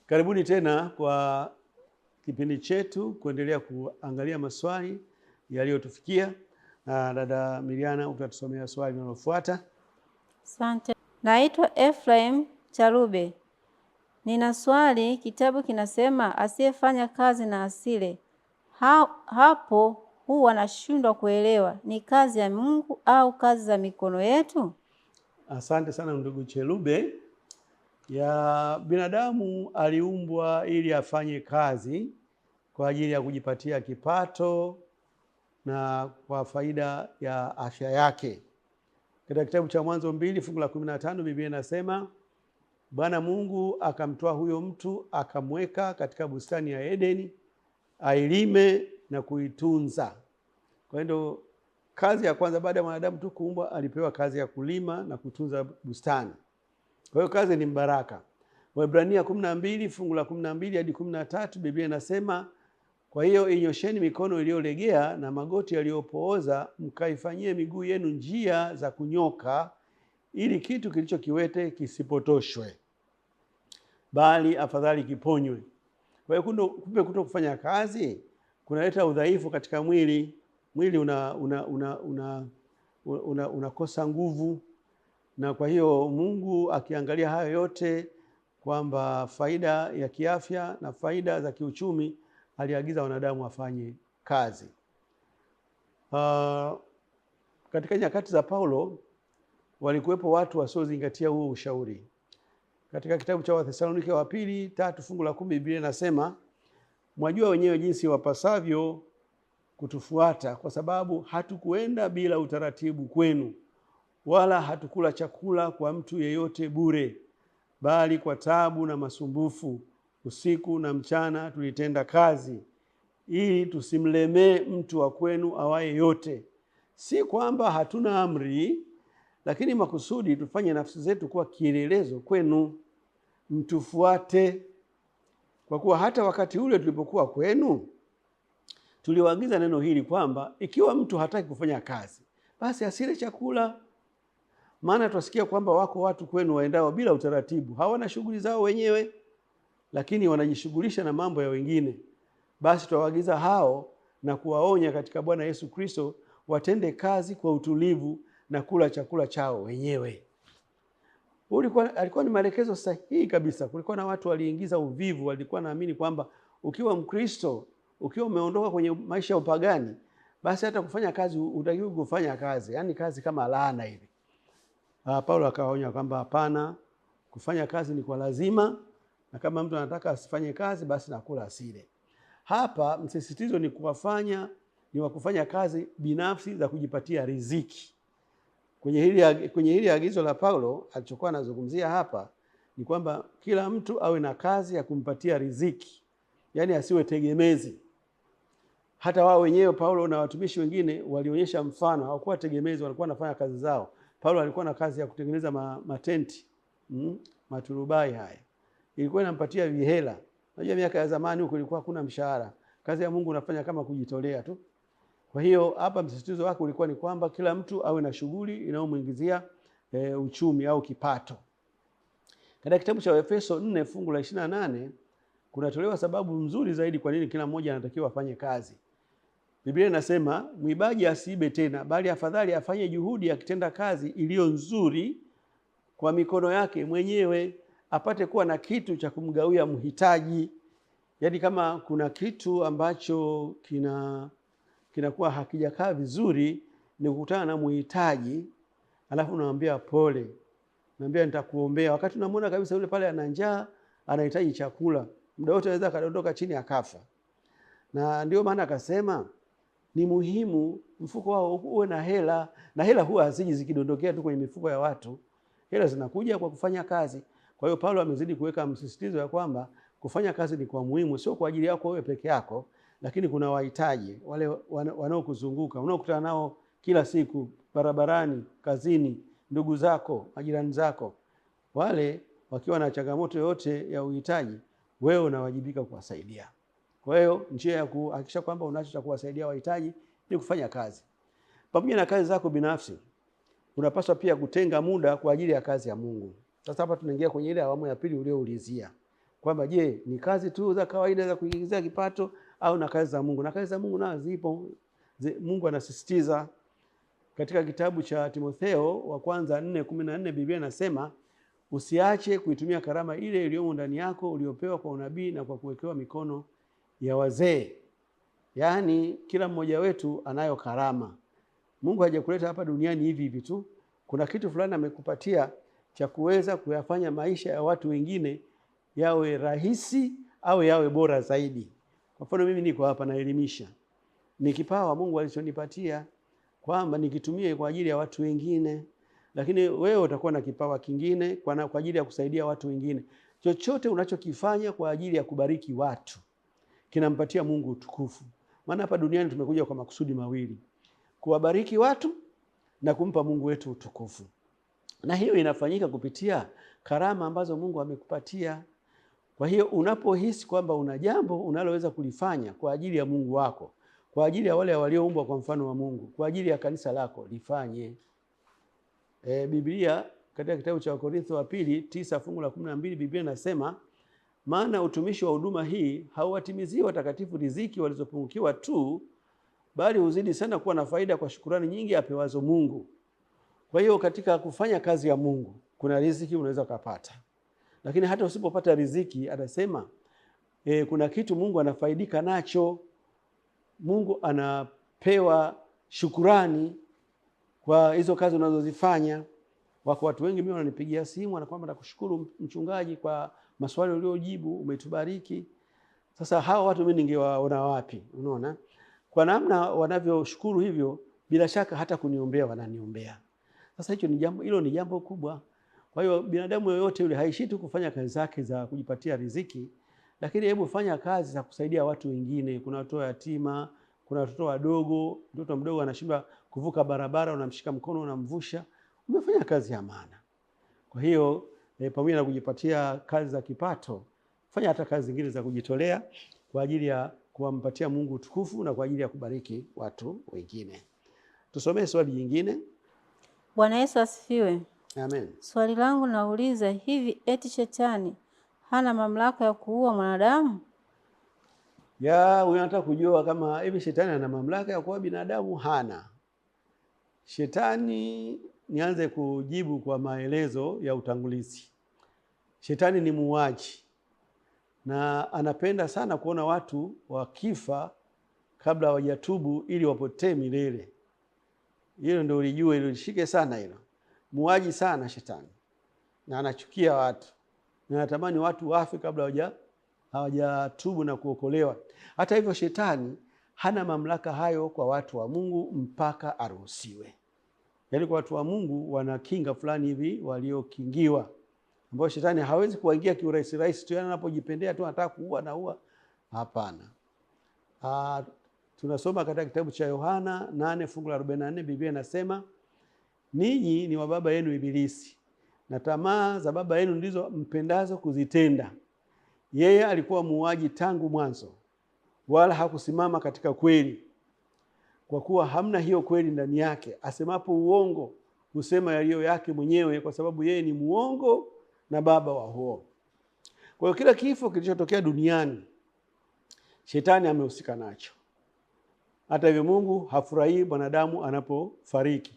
Karibuni tena kwa kipindi chetu kuendelea kuangalia maswali yaliyotufikia. Dada Miriana utatusomea swali linalofuata. Asante. Naitwa Ephraim Charube. Nina swali, kitabu kinasema asiyefanya kazi na asile. Hapo huwa nashindwa kuelewa, ni kazi ya Mungu au kazi za mikono yetu? Asante sana ndugu Chelube. Ya binadamu aliumbwa ili afanye kazi kwa ajili ya kujipatia kipato na kwa faida ya afya yake. Katika kitabu cha Mwanzo 2 fungu la 15 Biblia inasema, Bwana Mungu akamtoa huyo mtu akamweka katika bustani ya Edeni ailime na kuitunza. Kwa hiyo kazi ya kwanza baada ya mwanadamu tu kuumbwa alipewa kazi ya kulima na kutunza bustani. Kwa hiyo kazi ni mbaraka. Waebrania 12 fungu la 12 hadi 13 Biblia inasema, kwa hiyo inyosheni mikono iliyolegea na magoti yaliyopooza, mkaifanyie miguu yenu njia za kunyoka, ili kitu kilicho kiwete kisipotoshwe, bali afadhali kiponywe. Kwa hiyo kumbe kuto kufanya kazi kunaleta udhaifu katika mwili. Mwili unakosa nguvu. Na kwa hiyo Mungu akiangalia hayo yote kwamba faida ya kiafya na faida za kiuchumi, aliagiza wanadamu wafanye kazi. Katika nyakati za Paulo walikuwepo watu wasiozingatia huo ushauri. Katika kitabu cha Wathesalonike wa pili 3 fungu la 10 Biblia inasema, mwajua wenyewe jinsi wapasavyo kutufuata, kwa sababu hatukuenda bila utaratibu kwenu, wala hatukula chakula kwa mtu yeyote bure, bali kwa taabu na masumbufu, usiku na mchana tulitenda kazi, ili tusimlemee mtu wa kwenu awaye yote. Si kwamba hatuna amri, lakini makusudi tufanye nafsi zetu kuwa kielelezo kwenu, mtufuate. Kwa kuwa hata wakati ule tulipokuwa kwenu, tuliwaagiza neno hili kwamba ikiwa mtu hataki kufanya kazi, basi asile chakula. Maana tusikia kwamba wako watu kwenu waendao bila utaratibu, hawana shughuli zao wenyewe, lakini wanajishughulisha na mambo ya wengine. Basi tuwaagiza hao na kuwaonya katika Bwana Yesu Kristo watende kazi kwa utulivu na kula chakula chao wenyewe. Alikuwa ni maelekezo sahihi kabisa. Kulikuwa na watu waliingiza uvivu, walikuwa naamini kwamba ukiwa Mkristo, ukiwa umeondoka kwenye maisha ya upagani, basi hata kufanya kazi utakiwa kufanya kazi, yaani kazi kama laana hivi. Paulo akawaonya kwamba hapana, kufanya kazi ni kwa lazima, na kama mtu anataka asifanye kazi basi nakula asile. Hapa msisitizo ni wa kufanya kazi binafsi za kujipatia riziki. Kwenye hili agizo la Paulo alichokuwa anazungumzia hapa ni kwamba kila mtu awe na kazi ya kumpatia riziki, yaani asiwe tegemezi. Hata wao wenyewe Paulo na watumishi wengine walionyesha mfano, hawakuwa tegemezi, walikuwa wanafanya kazi zao. Paulo alikuwa na kazi ya kutengeneza matenti, maturubai haya. Ilikuwa inampatia vihela. Unajua miaka ya zamani huko ilikuwa hakuna mshahara. Kazi ya Mungu unafanya kama kujitolea tu. Kwa hiyo hapa msisitizo wake ulikuwa ni kwamba kila mtu awe na shughuli inayomuingizia uchumi au kipato. Katika kitabu cha Efeso 4 fungu la 28 kunatolewa sababu nzuri zaidi kwa nini kila mmoja anatakiwa afanye kazi. Biblia inasema mwibaji asiibe tena, bali afadhali afanye juhudi akitenda kazi iliyo nzuri kwa mikono yake mwenyewe, apate kuwa na kitu cha kumgawia mhitaji. Yaani kama kuna kitu ambacho kinakuwa hakijakaa vizuri, ni kukutana na mhitaji, alafu unamwambia pole, naambia nitakuombea, wakati unamwona kabisa yule pale ana njaa, anahitaji chakula, muda wote anaweza kadondoka chini akafa. Na ndio maana akasema ni muhimu mfuko wao uwe na hela, na hela huwa haziji zikidondokea tu kwenye mifuko ya watu. Hela zinakuja kwa kufanya kazi. Kwa hiyo Paulo amezidi kuweka msisitizo ya kwamba kufanya kazi ni kwa muhimu, sio kwa ajili yako wewe peke yako, lakini kuna wahitaji wale wanaokuzunguka, unaokutana nao kila siku barabarani, kazini, ndugu zako, majirani zako. Wale wakiwa na changamoto yote ya uhitaji, wewe unawajibika kuwasaidia. Kwa hiyo njia ya kuhakikisha kwamba unacho cha kuwasaidia wahitaji ni kufanya kazi. Pamoja na kazi zako binafsi, unapaswa pia kutenga muda kwa ajili ya kazi ya Mungu. Sasa hapa tunaingia kwenye ile awamu ya pili ulioulizia kwamba je, ni kazi tu za kawaida za kuingizia kipato au na kazi za Mungu? Na kazi za Mungu nazo zipo. Mungu anasisitiza katika kitabu cha Timotheo wa kwanza 4:14, Biblia inasema usiache kuitumia karama ile iliyomo ndani yako uliopewa kwa unabii na kwa kuwekewa mikono ya wazee. Yaani kila mmoja wetu anayo karama. Mungu hajakuleta hapa duniani hivi hivi tu. Kuna kitu fulani amekupatia cha kuweza kuyafanya maisha ya watu wengine yawe rahisi au yawe bora zaidi. Kwa mfano mimi niko hapa naelimisha. Ni kipawa Mungu alichonipatia kwamba nikitumie kwa ajili ya watu wengine. Lakini wewe utakuwa na kipawa kingine kwa ajili ya kusaidia watu wengine. Chochote unachokifanya kwa ajili ya kubariki watu kinampatia Mungu utukufu. Maana hapa duniani tumekuja kwa makusudi mawili: kuwabariki watu na kumpa Mungu wetu utukufu. Na hiyo inafanyika kupitia karama ambazo Mungu amekupatia. Kwa hiyo unapohisi kwamba una jambo unaloweza kulifanya kwa ajili ya Mungu wako, kwa ajili ya wale walioumbwa kwa mfano wa Mungu, kwa ajili ya kanisa lako, lifanye. Biblia katika kitabu cha Wakorintho wa pili 9 fungu la 12, Biblia inasema maana utumishi wa huduma hii hauwatimizii watakatifu riziki walizopungukiwa tu, bali huzidi sana kuwa na faida kwa shukrani nyingi apewazo Mungu. Kwa hiyo katika kufanya kazi ya Mungu kuna riziki unaweza kupata. Lakini hata usipopata riziki, anasema kuna kitu Mungu anafaidika nacho. Mungu anapewa shukrani kwa hizo kazi unazozifanya. Wako watu wengi mimi wananipigia simu anakwambia nakushukuru mchungaji kwa maswali uliojibu, umetubariki. Sasa hao watu mimi ningewaona wapi? Unaona? Kwa namna wanavyoshukuru hivyo, bila shaka hata kuniombea wananiombea. Sasa hilo ni jambo kubwa. Kwa hiyo binadamu yoyote yule haishi tu kufanya kazi zake za kujipatia riziki, lakini hebu fanya kazi za kusaidia watu wengine. Kuna watoto yatima, kuna watoto wadogo, mtoto mdogo anashindwa kuvuka barabara, unamshika mkono unamvusha. Umefanya kazi ya maana. Kwa hiyo pamoja na kujipatia kazi za kipato, fanya hata kazi zingine za kujitolea kwa ajili ya kumpatia Mungu utukufu na kwa ajili ya kubariki watu wengine. Tusomee swali jingine. Bwana Yesu asifiwe. Amen. Swali langu nauliza hivi, eti shetani hana mamlaka ya kuua mwanadamu? Unataka kujua kama hivi shetani ana mamlaka ya kuua binadamu? Hana. Shetani, nianze kujibu kwa maelezo ya utangulizi. Shetani ni muuaji na anapenda sana kuona watu wakifa kabla hawajatubu ili wapotee milele. Hilo ndio ulijue, hilo lishike sana hilo. muuaji sana shetani, na anachukia watu na anatamani watu wafe kabla hawajatubu na kuokolewa. Hata hivyo, shetani hana mamlaka hayo kwa watu wa Mungu mpaka aruhusiwe. Yaani kwa watu wa Mungu wana kinga fulani hivi waliokingiwa, ambao shetani hawezi kuwaingia kiurahisi rahisi tu, anapojipendea tu anataka kuua na ua. Hapana. Tunasoma katika kitabu cha Yohana 8 fungu la 44, Biblia inasema, ninyi ni wa baba yenu Ibilisi, na tamaa za baba yenu ndizo mpendazo kuzitenda. Yeye alikuwa muuaji tangu mwanzo, wala hakusimama katika kweli, kwa kuwa hamna hiyo kweli ndani yake. Asemapo uongo, husema yaliyo yake mwenyewe, kwa sababu yeye ni muongo na baba wa huo. Kwa hiyo kila kifo kilichotokea duniani shetani amehusika nacho. Hata hivyo, Mungu hafurahii mwanadamu anapofariki.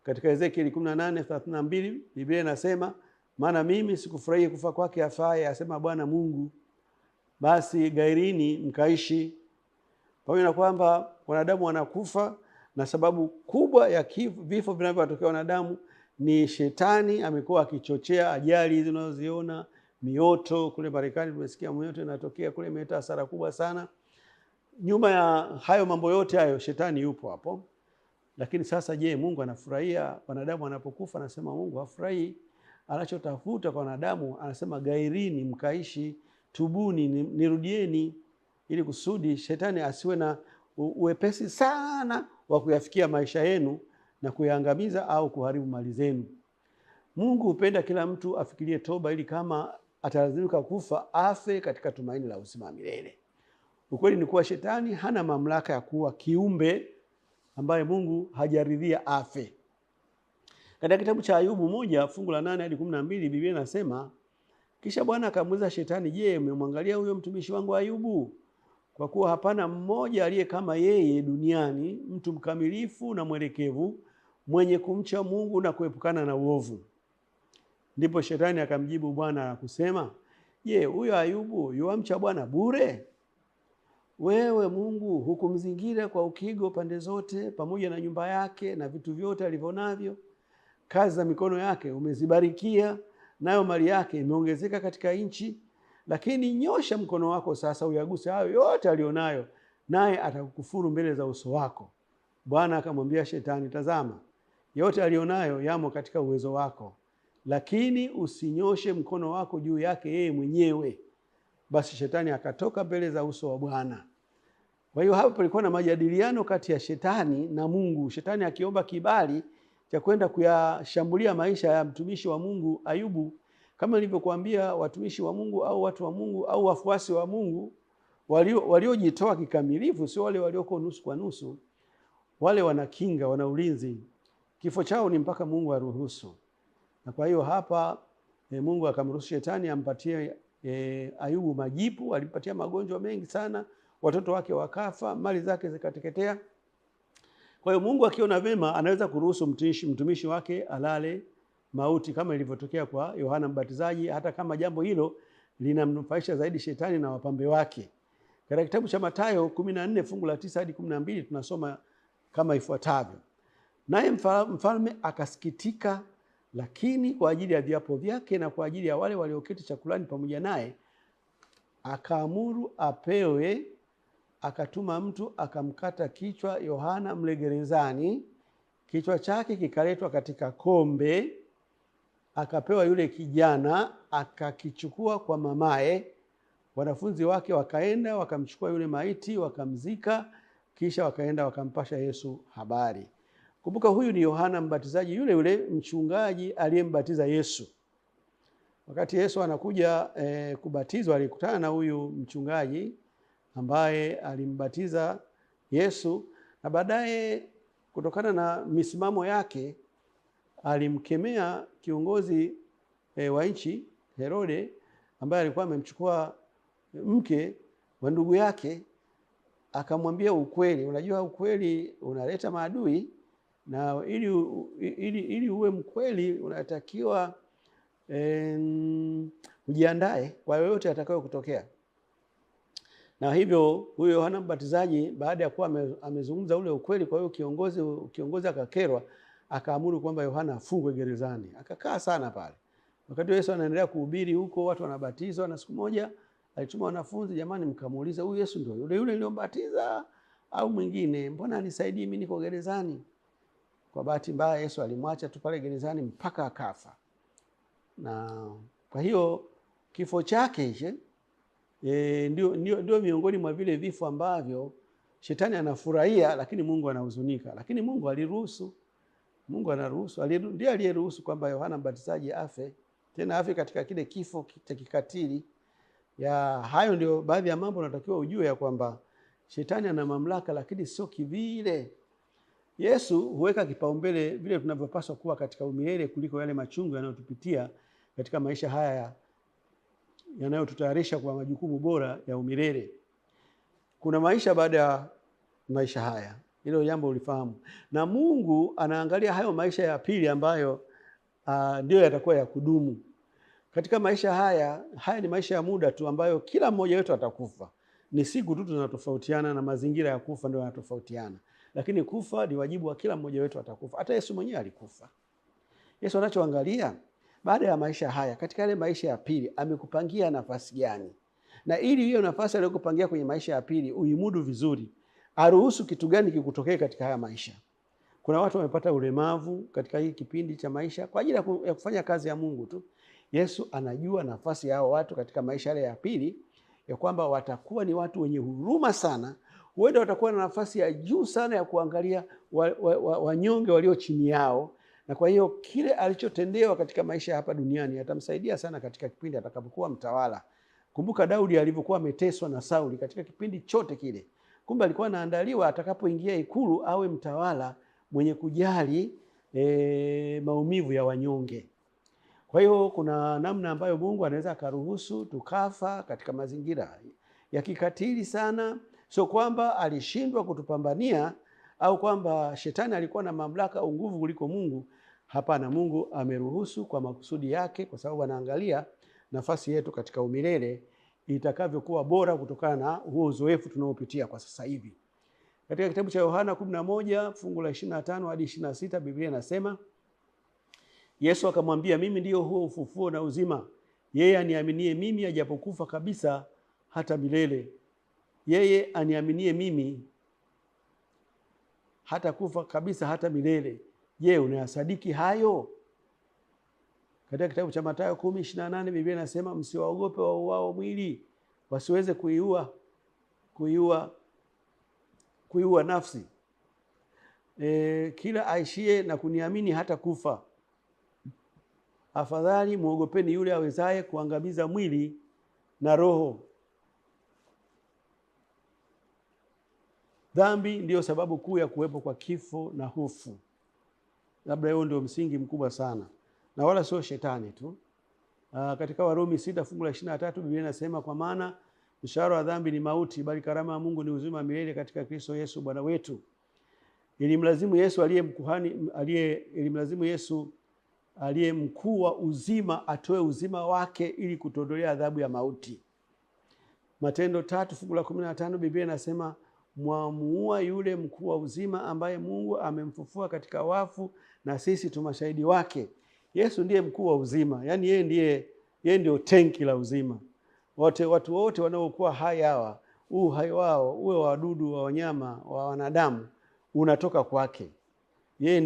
Katika Ezekieli 18:32 Biblia inasema, maana mimi sikufurahia kufa kwake afaye, asema Bwana Mungu, basi gairini mkaishi. Pamoja na kwamba wanadamu wanakufa, na sababu kubwa ya vifo vinavyotokea wanadamu ni shetani amekuwa akichochea ajali hizi unazoziona, mioto kule Marekani tumesikia mioto inatokea kule, imeleta hasara kubwa sana. Nyuma ya hayo mambo yote hayo shetani yupo hapo. Lakini sasa, je, Mungu anafurahia wanadamu wanapokufa? Anasema Mungu hafurahi. Anachotafuta kwa wanadamu, anasema gairini mkaishi, tubuni, nirudieni, ili kusudi shetani asiwe na uwepesi sana wa kuyafikia maisha yenu na kuyaangamiza au kuharibu mali zenu. Mungu hupenda kila mtu afikirie toba, ili kama atalazimika kufa afe katika tumaini la uzima milele. Ukweli ni kuwa shetani hana mamlaka ya kuwa kiumbe ambaye Mungu hajaridhia afe. Katika kitabu cha Ayubu 1 fungu la 8 hadi 12 Biblia inasema, kisha Bwana akamuuliza shetani, je, umemwangalia huyo mtumishi wangu Ayubu? Kwa kuwa hapana mmoja aliye kama yeye duniani, mtu mkamilifu na mwelekevu, mwenye kumcha Mungu na kuepukana na uovu. Ndipo shetani akamjibu Bwana na kusema, je, huyo Ayubu yuamcha Bwana bure? Wewe Mungu hukumzingira kwa ukigo pande zote, pamoja na nyumba yake na vitu vyote alivyonavyo. Kazi za mikono yake umezibarikia, nayo mali yake imeongezeka katika nchi. Lakini nyosha mkono wako sasa uyaguse hayo yote alionayo, naye atakukufuru mbele za uso wako. Bwana akamwambia shetani, tazama, yote alionayo yamo katika uwezo wako, lakini usinyoshe mkono wako juu yake yeye mwenyewe. Basi shetani akatoka mbele za uso wa Bwana. Kwa hiyo hapo palikuwa na majadiliano kati ya shetani na Mungu. Shetani akiomba kibali cha kwenda kuyashambulia maisha ya mtumishi wa Mungu Ayubu. Kama nilivyokuambia, watumishi wa Mungu au watu wa Mungu au wafuasi wa Mungu waliojitoa kikamilifu, sio wale walioko nusu kwa nusu. Wale wana kinga, wana ulinzi. Kifo chao ni mpaka Mungu aruhusu. Na kwa hiyo hapa Mungu akamruhusu shetani ampatie Ayubu majipu. Alimpatia magonjwa mengi sana, watoto wake wakafa, mali zake zikateketea. Kwa hiyo Mungu akiona vema anaweza kuruhusu mtumishi wake alale mauti, kama ilivyotokea kwa Yohana Mbatizaji, hata kama jambo hilo linamnufaisha zaidi shetani na wapambe wake. Katika kitabu cha Mathayo 14 fungu la 9 hadi 12 tunasoma kama ifuatavyo: naye mfalme akasikitika, lakini kwa ajili ya viapo vyake na kwa ajili ya wale walioketi chakulani pamoja naye, akaamuru apewe. Akatuma mtu akamkata kichwa Yohana mle gerezani, kichwa chake kikaletwa katika kombe, akapewa yule kijana, akakichukua kwa mamaye. Wanafunzi wake wakaenda wakamchukua yule maiti, wakamzika, kisha wakaenda wakampasha Yesu habari. Kumbuka, huyu ni Yohana Mbatizaji, yule mchungaji aliyembatiza Yesu. Wakati Yesu anakuja kubatizwa, alikutana na huyu mchungaji ambaye alimbatiza Yesu, na baadaye kutokana na misimamo yake alimkemea kiongozi wa nchi Herode, ambaye alikuwa amemchukua mke wa ndugu yake. Akamwambia ukweli. Unajua ukweli unaleta maadui, na ili uwe mkweli unatakiwa ujiandae kwa yoyote atakayo kutokea. Na hivyo huyo Yohana Mbatizaji, baada ya kuwa amezungumza ule ukweli, kwa hiyo kiongozi akakerwa, akaamuru kwamba Yohana afungwe gerezani. Akakaa sana pale. Wakati Yesu anaendelea kuhubiri huko, watu wanabatizwa, na siku moja alituma wanafunzi, jamani, mkamuuliza huyu Yesu ndio yule niliombatiza au mwingine? Mbona anisaidii mimi niko gerezani? Kwa bahati mbaya Yesu alimwacha tu pale gerezani mpaka akafa. Na kwa hiyo kifo chake hicho ndio miongoni mwa vile vifo ambavyo shetani anafurahia, lakini Mungu anahuzunika. Lakini Mungu aliruhusu. Mungu anaruhusu. Ndiye aliyeruhusu kwamba Yohana Mbatizaji afe, tena afe katika kile kifo cha kikatili. Hayo ndio baadhi ya mambo unatakiwa ujue, ya kwamba shetani ana mamlaka, lakini sio kivile. Yesu huweka kipaumbele vile tunavyopaswa kuwa katika umilele kuliko yale machungu yanayotupitia katika maisha haya yanayotutayarisha kwa majukumu bora ya umilele. Kuna maisha baada ya maisha haya. Hilo jambo ulifahamu. Na Mungu anaangalia hayo maisha ya pili ambayo ndio yatakuwa ya kudumu. Katika maisha haya ni maisha ya muda tu ambayo kila mmoja wetu atakufa. Ni siku tu tunatofautiana na mazingira ya kufa ndio yanatofautiana. Lakini kufa ni wajibu wa kila mmoja wetu, atakufa. Hata Yesu mwenyewe alikufa. Yesu anachoangalia baada ya maisha haya, katika yale maisha ya pili amekupangia nafasi gani? Na ili hiyo nafasi aliyokupangia kwenye maisha ya pili uimudu vizuri, aruhusu kitu gani kikutokee katika haya maisha. Kuna watu wamepata ulemavu katika hii kipindi cha maisha kwa ajili ya kufanya kazi ya Mungu tu. Yesu anajua nafasi ya hao watu katika maisha yale ya pili, ya kwamba watakuwa ni watu wenye huruma sana. Huenda watakuwa na nafasi ya juu sana ya kuangalia wanyonge walio chini yao. Na kwa hiyo kile alichotendewa katika maisha hapa duniani atamsaidia sana katika kipindi atakapokuwa mtawala. Kumbuka Daudi alivyokuwa ameteswa na Sauli katika kipindi chote kile. Kumbe alikuwa anaandaliwa atakapoingia ikulu awe mtawala mwenye kujali maumivu ya wanyonge. Kwa hiyo kuna namna ambayo Mungu anaweza akaruhusu tukafa katika mazingira ya kikatili sana. Sio kwamba alishindwa kutupambania au kwamba shetani alikuwa na mamlaka au nguvu kuliko Mungu. Hapana, Mungu ameruhusu kwa makusudi yake, kwa sababu anaangalia nafasi yetu katika umilele itakavyokuwa bora kutokana na huo uzoefu tunaopitia kwa sasa hivi. Katika kitabu cha Yohana 11 fungu la 25 hadi 26 Biblia inasema, Yesu akamwambia, mimi ndiyo huo ufufuo na uzima. Yeye aniaminie mimi ajapokufa kabisa hata milele. Yeye aniaminie mimi hata kufa kabisa hata milele. Je, unayasadiki hayo? Katika kitabu cha Mathayo 10:28 Biblia inasema, msiwaogope wauao mwili, wasiweze kuiua nafsi. Kila aishie na kuniamini hata kufa. Afadhali muogopeni yule awezaye kuangamiza mwili na roho. Dhambi ndiyo sababu kuu ya kuwepo kwa kifo na hofu. Labda hiyo ndio msingi mkubwa sana, na wala sio shetani tu. Katika Warumi 6 fungu la 23 Biblia inasema, kwa maana mshahara wa dhambi ni mauti, bali karama ya Mungu ni uzima milele katika Kristo Yesu Bwana wetu. Ilimlazimu Yesu aliye mkuu wa uzima atoe uzima wake ili kutondolea adhabu ya mauti. Matendo 3 fungu la 15 Biblia inasema, mwamuua yule mkuu wa uzima ambaye Mungu amemfufua katika wafu, na sisi tu mashahidi wake. Yesu ndiye mkuu wa uzima, yaani yeye ndio tenki la uzima. Watu wote wanaokuwa hai hawa, uhai wao uwe wa wadudu, wa wanyama, wa wanadamu, unatoka kwake. Yeye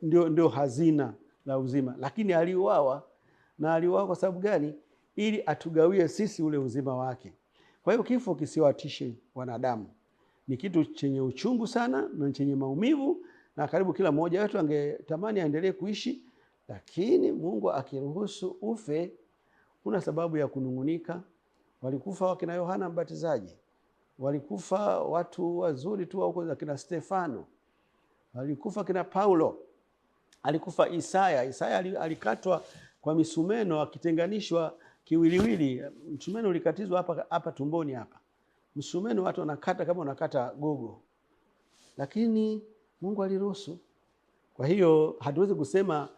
ndio hazina la uzima. Lakini aliuawa, na aliuawa kwa sababu gani? Ili atugawie sisi ule uzima wake. Kwa hiyo kifo kisiwatishe wanadamu. Ni kitu chenye uchungu sana na chenye maumivu, na karibu kila mmoja wetu angetamani aendelee kuishi, lakini Mungu akiruhusu ufe, kuna sababu ya kunungunika. Walikufa wakina Yohana Mbatizaji, walikufa watu wazuri tu huko kina Stefano, walikufa kina Paulo, alikufa Isaya alikatwa kwa misumeno akitenganishwa kiwiliwili. Msumeno ulikatizwa hapa tumboni hapa. Msumeno watu wanakata kama unakata gogo, lakini Mungu aliruhusu. Kwa hiyo hatuwezi kusema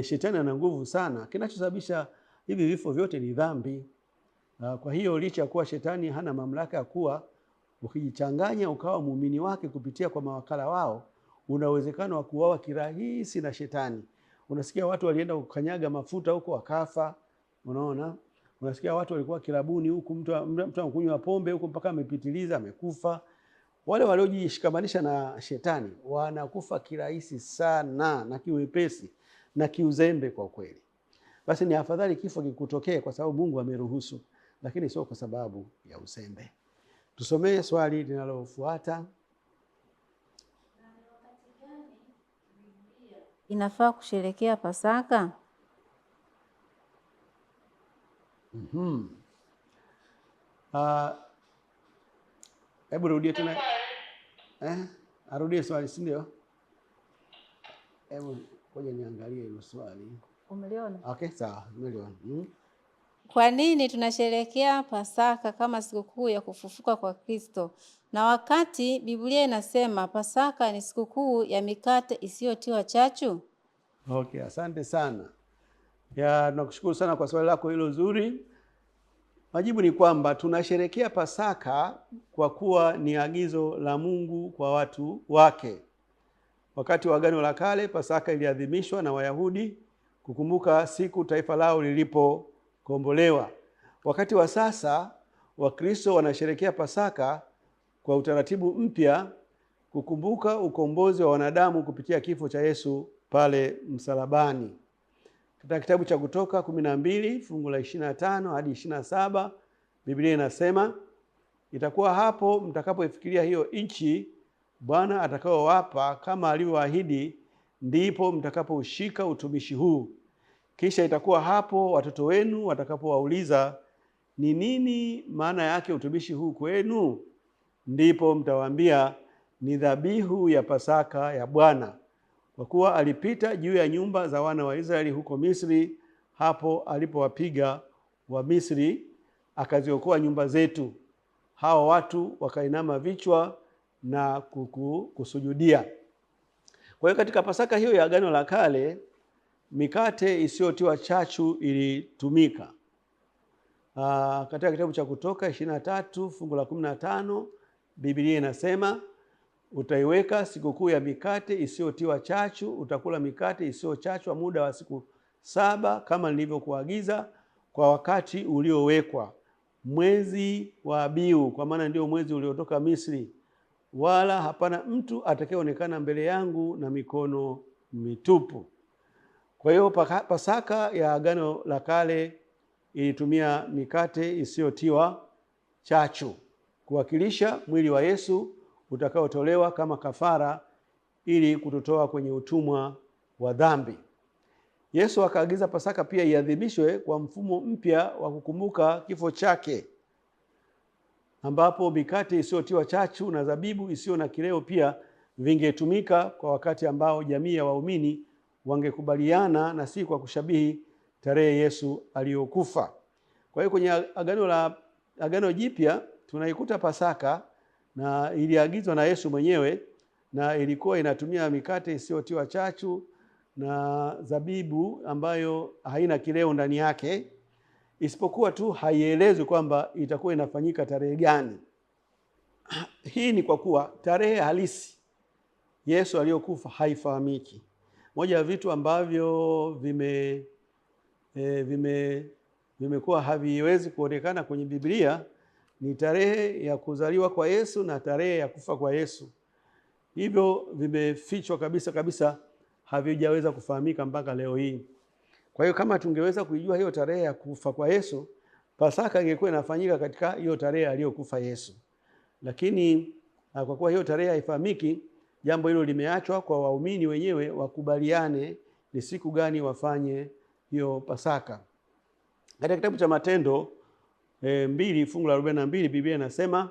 shetani ana nguvu sana. Kinachosababisha hivi vifo vyote ni dhambi. Kwa hiyo licha ya kuwa shetani hana mamlaka ya kuwa, ukijichanganya ukawa muumini wake kupitia kwa mawakala wao, una uwezekano wa kuuawa kirahisi na shetani. Unasikia watu walienda kukanyaga mafuta huko wakafa, unaona? Unasikia watu walikuwa kilabuni huku, mtu anakunywa pombe huko mpaka amepitiliza amekufa. Wale waliojishikamanisha na shetani wanakufa kirahisi sana na kiwepesi na kiuzembe kwa kweli. Basi ni afadhali kifo kikutokee kwa sababu Mungu ameruhusu, lakini sio kwa sababu ya uzembe. Tusomee swali linalofuata. Inafaa kusherehekea Pasaka? Hebu rudie tena. Arudie swali, si ndio? Hebu ngoja niangalie hilo swali. Umeliona? Okay, sawa, umeliona. Kwa nini tunasherehekea Pasaka kama sikukuu ya kufufuka kwa Kristo, na wakati Biblia inasema Pasaka ni sikukuu ya mikate isiyotiwa chachu? Okay, asante sana. Nakushukuru sana kwa swali lako hilo zuri. Majibu ni kwamba tunasherehekea Pasaka kwa kuwa ni agizo la Mungu kwa watu wake. Wakati wa Agano la Kale, Pasaka iliadhimishwa na Wayahudi kukumbuka siku taifa lao lilipokombolewa. Wakati wa sasa, Wakristo wanasherehekea Pasaka kwa utaratibu mpya kukumbuka ukombozi wa wanadamu kupitia kifo cha Yesu pale msalabani. Katika kitabu cha Kutoka 12 fungu la 25 hadi 27, Biblia inasema, itakuwa hapo mtakapoifikiria hiyo nchi Bwana atakaowapa kama alivyoahidi, ndipo mtakapoushika utumishi huu. Kisha itakuwa hapo watoto wenu watakapowauliza, ni nini maana yake utumishi huu kwenu? Ndipo mtawaambia, ni dhabihu ya Pasaka ya Bwana, kwa kuwa alipita juu ya nyumba za wana wa Israeli huko Misri, hapo alipowapiga wa Misri akaziokoa nyumba zetu. Hao watu wakainama vichwa na kusujudia. Kwa hiyo katika Pasaka hiyo ya Agano la Kale, mikate isiyotiwa chachu ilitumika. Katika kitabu cha Kutoka 23 fungu la 15, Biblia inasema, utaiweka sikukuu ya mikate isiyotiwa chachu, utakula mikate isiyochachwa muda wa siku 7 kama nilivyokuagiza, kwa wakati uliowekwa, mwezi wa Abibu, kwa maana ndio mwezi uliotoka Misri, wala hapana mtu atakayeonekana mbele yangu na mikono mitupu. Kwa hiyo Pasaka ya Agano la Kale ilitumia mikate isiyotiwa chachu kuwakilisha mwili wa Yesu utakaotolewa kama kafara ili kututoa kwenye utumwa wa dhambi. Yesu akaagiza Pasaka pia iadhimishwe kwa mfumo mpya wa kukumbuka kifo chake, ambapo mikate isiyotiwa chachu na zabibu isiyo na kileo pia vingetumika kwa wakati ambao jamii ya waumini wangekubaliana na si kwa kushabihi tarehe Yesu aliyokufa. Kwa hiyo kwenye Agano Jipya tunaikuta Pasaka na iliagizwa na Yesu mwenyewe, na ilikuwa inatumia mikate isiyotiwa chachu na zabibu ambayo haina kileo ndani yake, isipokuwa tu haielezwi kwamba itakuwa inafanyika tarehe gani. Hii ni kwa kuwa tarehe halisi Yesu aliyokufa haifahamiki. Moja ya vitu ambavyo vimekuwa haviwezi kuonekana kwenye Biblia ni tarehe ya kuzaliwa kwa Yesu na tarehe ya kufa kwa Yesu. Hivyo vimefichwa kabisa, havijaweza kufahamika mpaka leo hii. Kwa hiyo kama tungeweza kuijua hiyo tarehe ya kufa kwa Yesu, Pasaka ingekuwa inafanyika katika hiyo tarehe aliyokufa Yesu. Lakini kwa kuwa hiyo tarehe haifahamiki, jambo hilo limeachwa kwa waumini wenyewe wakubaliane ni siku gani wafanye hiyo Pasaka. Katika kitabu cha Matendo 2 fungu la 42, Biblia inasema,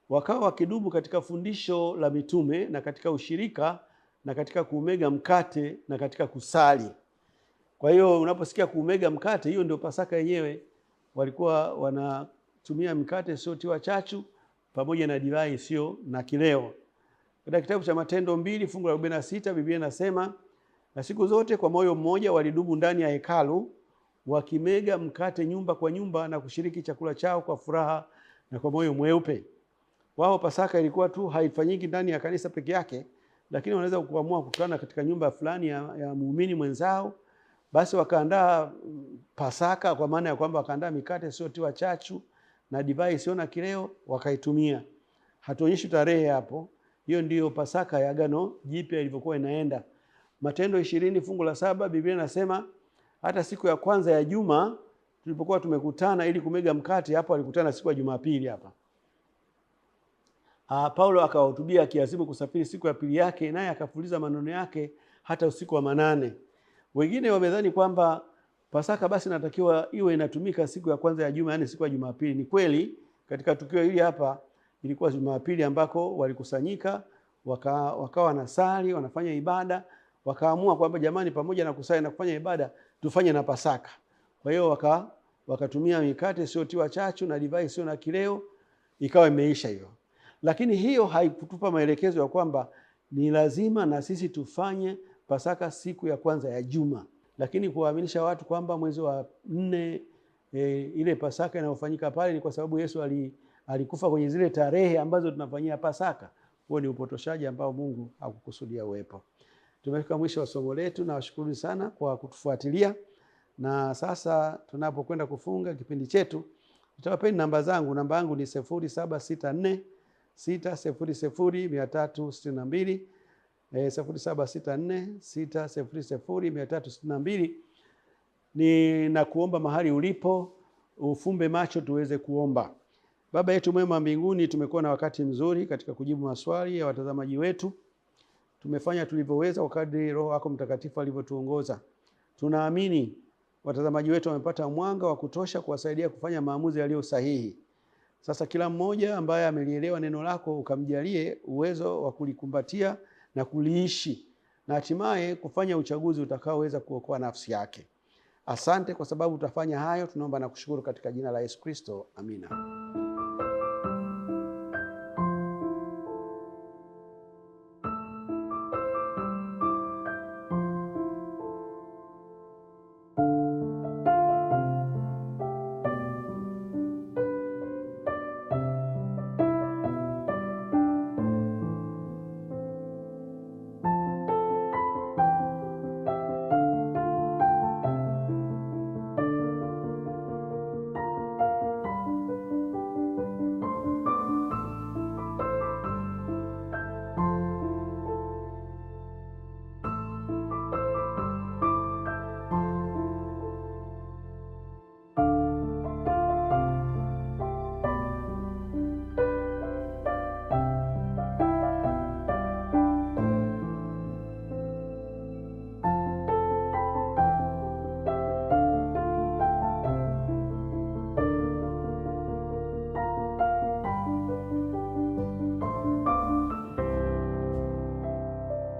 wakawa wakidumu katika fundisho la mitume na katika ushirika na katika kuumega mkate na katika kusali. Kwa hiyo unaposikia kuumega mkate, hiyo ndio Pasaka yenyewe. Walikuwa wanatumia mkate isiyotiwa chachu pamoja na divai isiyo na kileo. Katika kitabu cha Matendo 2 fungu la 46, Biblia inasema, na siku zote kwa moyo mmoja walidumu ndani ya hekalu, wakimega mkate nyumba kwa nyumba na kushiriki chakula chao kwa furaha na kwa moyo mweupe. Wao Pasaka ilikuwa tu haifanyiki ndani ya kanisa peke yake, lakini wanaweza kuamua kukutana katika nyumba fulani ya muumini mwenzao, basi wakaandaa Pasaka, kwa maana ya kwamba wakaandaa mikate isiyotiwa chachu na divai isiyo na kileo wakaitumia. Hatuonyeshi tarehe hapo. Hiyo ndiyo Pasaka ya Agano Jipya ilivyokuwa inaenda. Matendo 20 fungu la 7 Biblia inasema hata siku ya kwanza ya juma tulipokuwa tumekutana ili kumega mkate, hapo alikutana siku ya Jumapili hapa. Paulo akawahutubia akiazimu kusafiri siku ya pili yake, naye akafuliza maneno yake hata usiku wa manane. Wengine wamedhani kwamba Pasaka basi natakiwa iwe inatumika siku ya kwanza ya juma, yani siku ya Jumapili. Ni kweli katika tukio hili hapa ilikuwa Jumapili ambako walikusanyika, wakawa na sali, wanafanya ibada, wakaamua kwamba jamani, pamoja na kusali na kufanya ibada tufanye na Pasaka. Kwa hiyo wakatumia mikate isiyotiwa chachu na divai isiyo na kileo, ikawa imeisha hiyo. Lakini hiyo haikutupa maelekezo ya kwamba ni lazima na sisi tufanye Pasaka siku ya kwanza ya juma, lakini kuwaaminisha watu kwamba mwezi wa 4 ile Pasaka inayofanyika pale ni kwa sababu Yesu alikufa kwenye zile tarehe ambazo tunafanyia Pasaka. Huo ni upotoshaji ambao Mungu hakukusudia uwepo. Tumefika mwisho wa somo letu, na washukuru sana kwa kutufuatilia. Na sasa tunapokwenda kufunga kipindi chetu, nitawapeni namba zangu. Namba yangu ni 0764 600 362, 0764 600 362. Ninakuomba mahali ulipo ufumbe macho tuweze kuomba. Baba yetu mwema mbinguni, tumekuwa na wakati mzuri katika kujibu maswali ya watazamaji wetu. Tumefanya tulivyoweza kwa kadri Roho yako Mtakatifu alivyotuongoza. Tunaamini watazamaji wetu wamepata mwanga wa kutosha kuwasaidia kufanya maamuzi yaliyo sahihi. Sasa kila mmoja ambaye amelielewa neno lako ukamjalie uwezo wa kulikumbatia na kuliishi, na hatimaye kufanya uchaguzi utakaoweza kuokoa nafsi yake. Asante kwa sababu utafanya hayo, tunaomba na kushukuru katika jina la Yesu Kristo. Amina.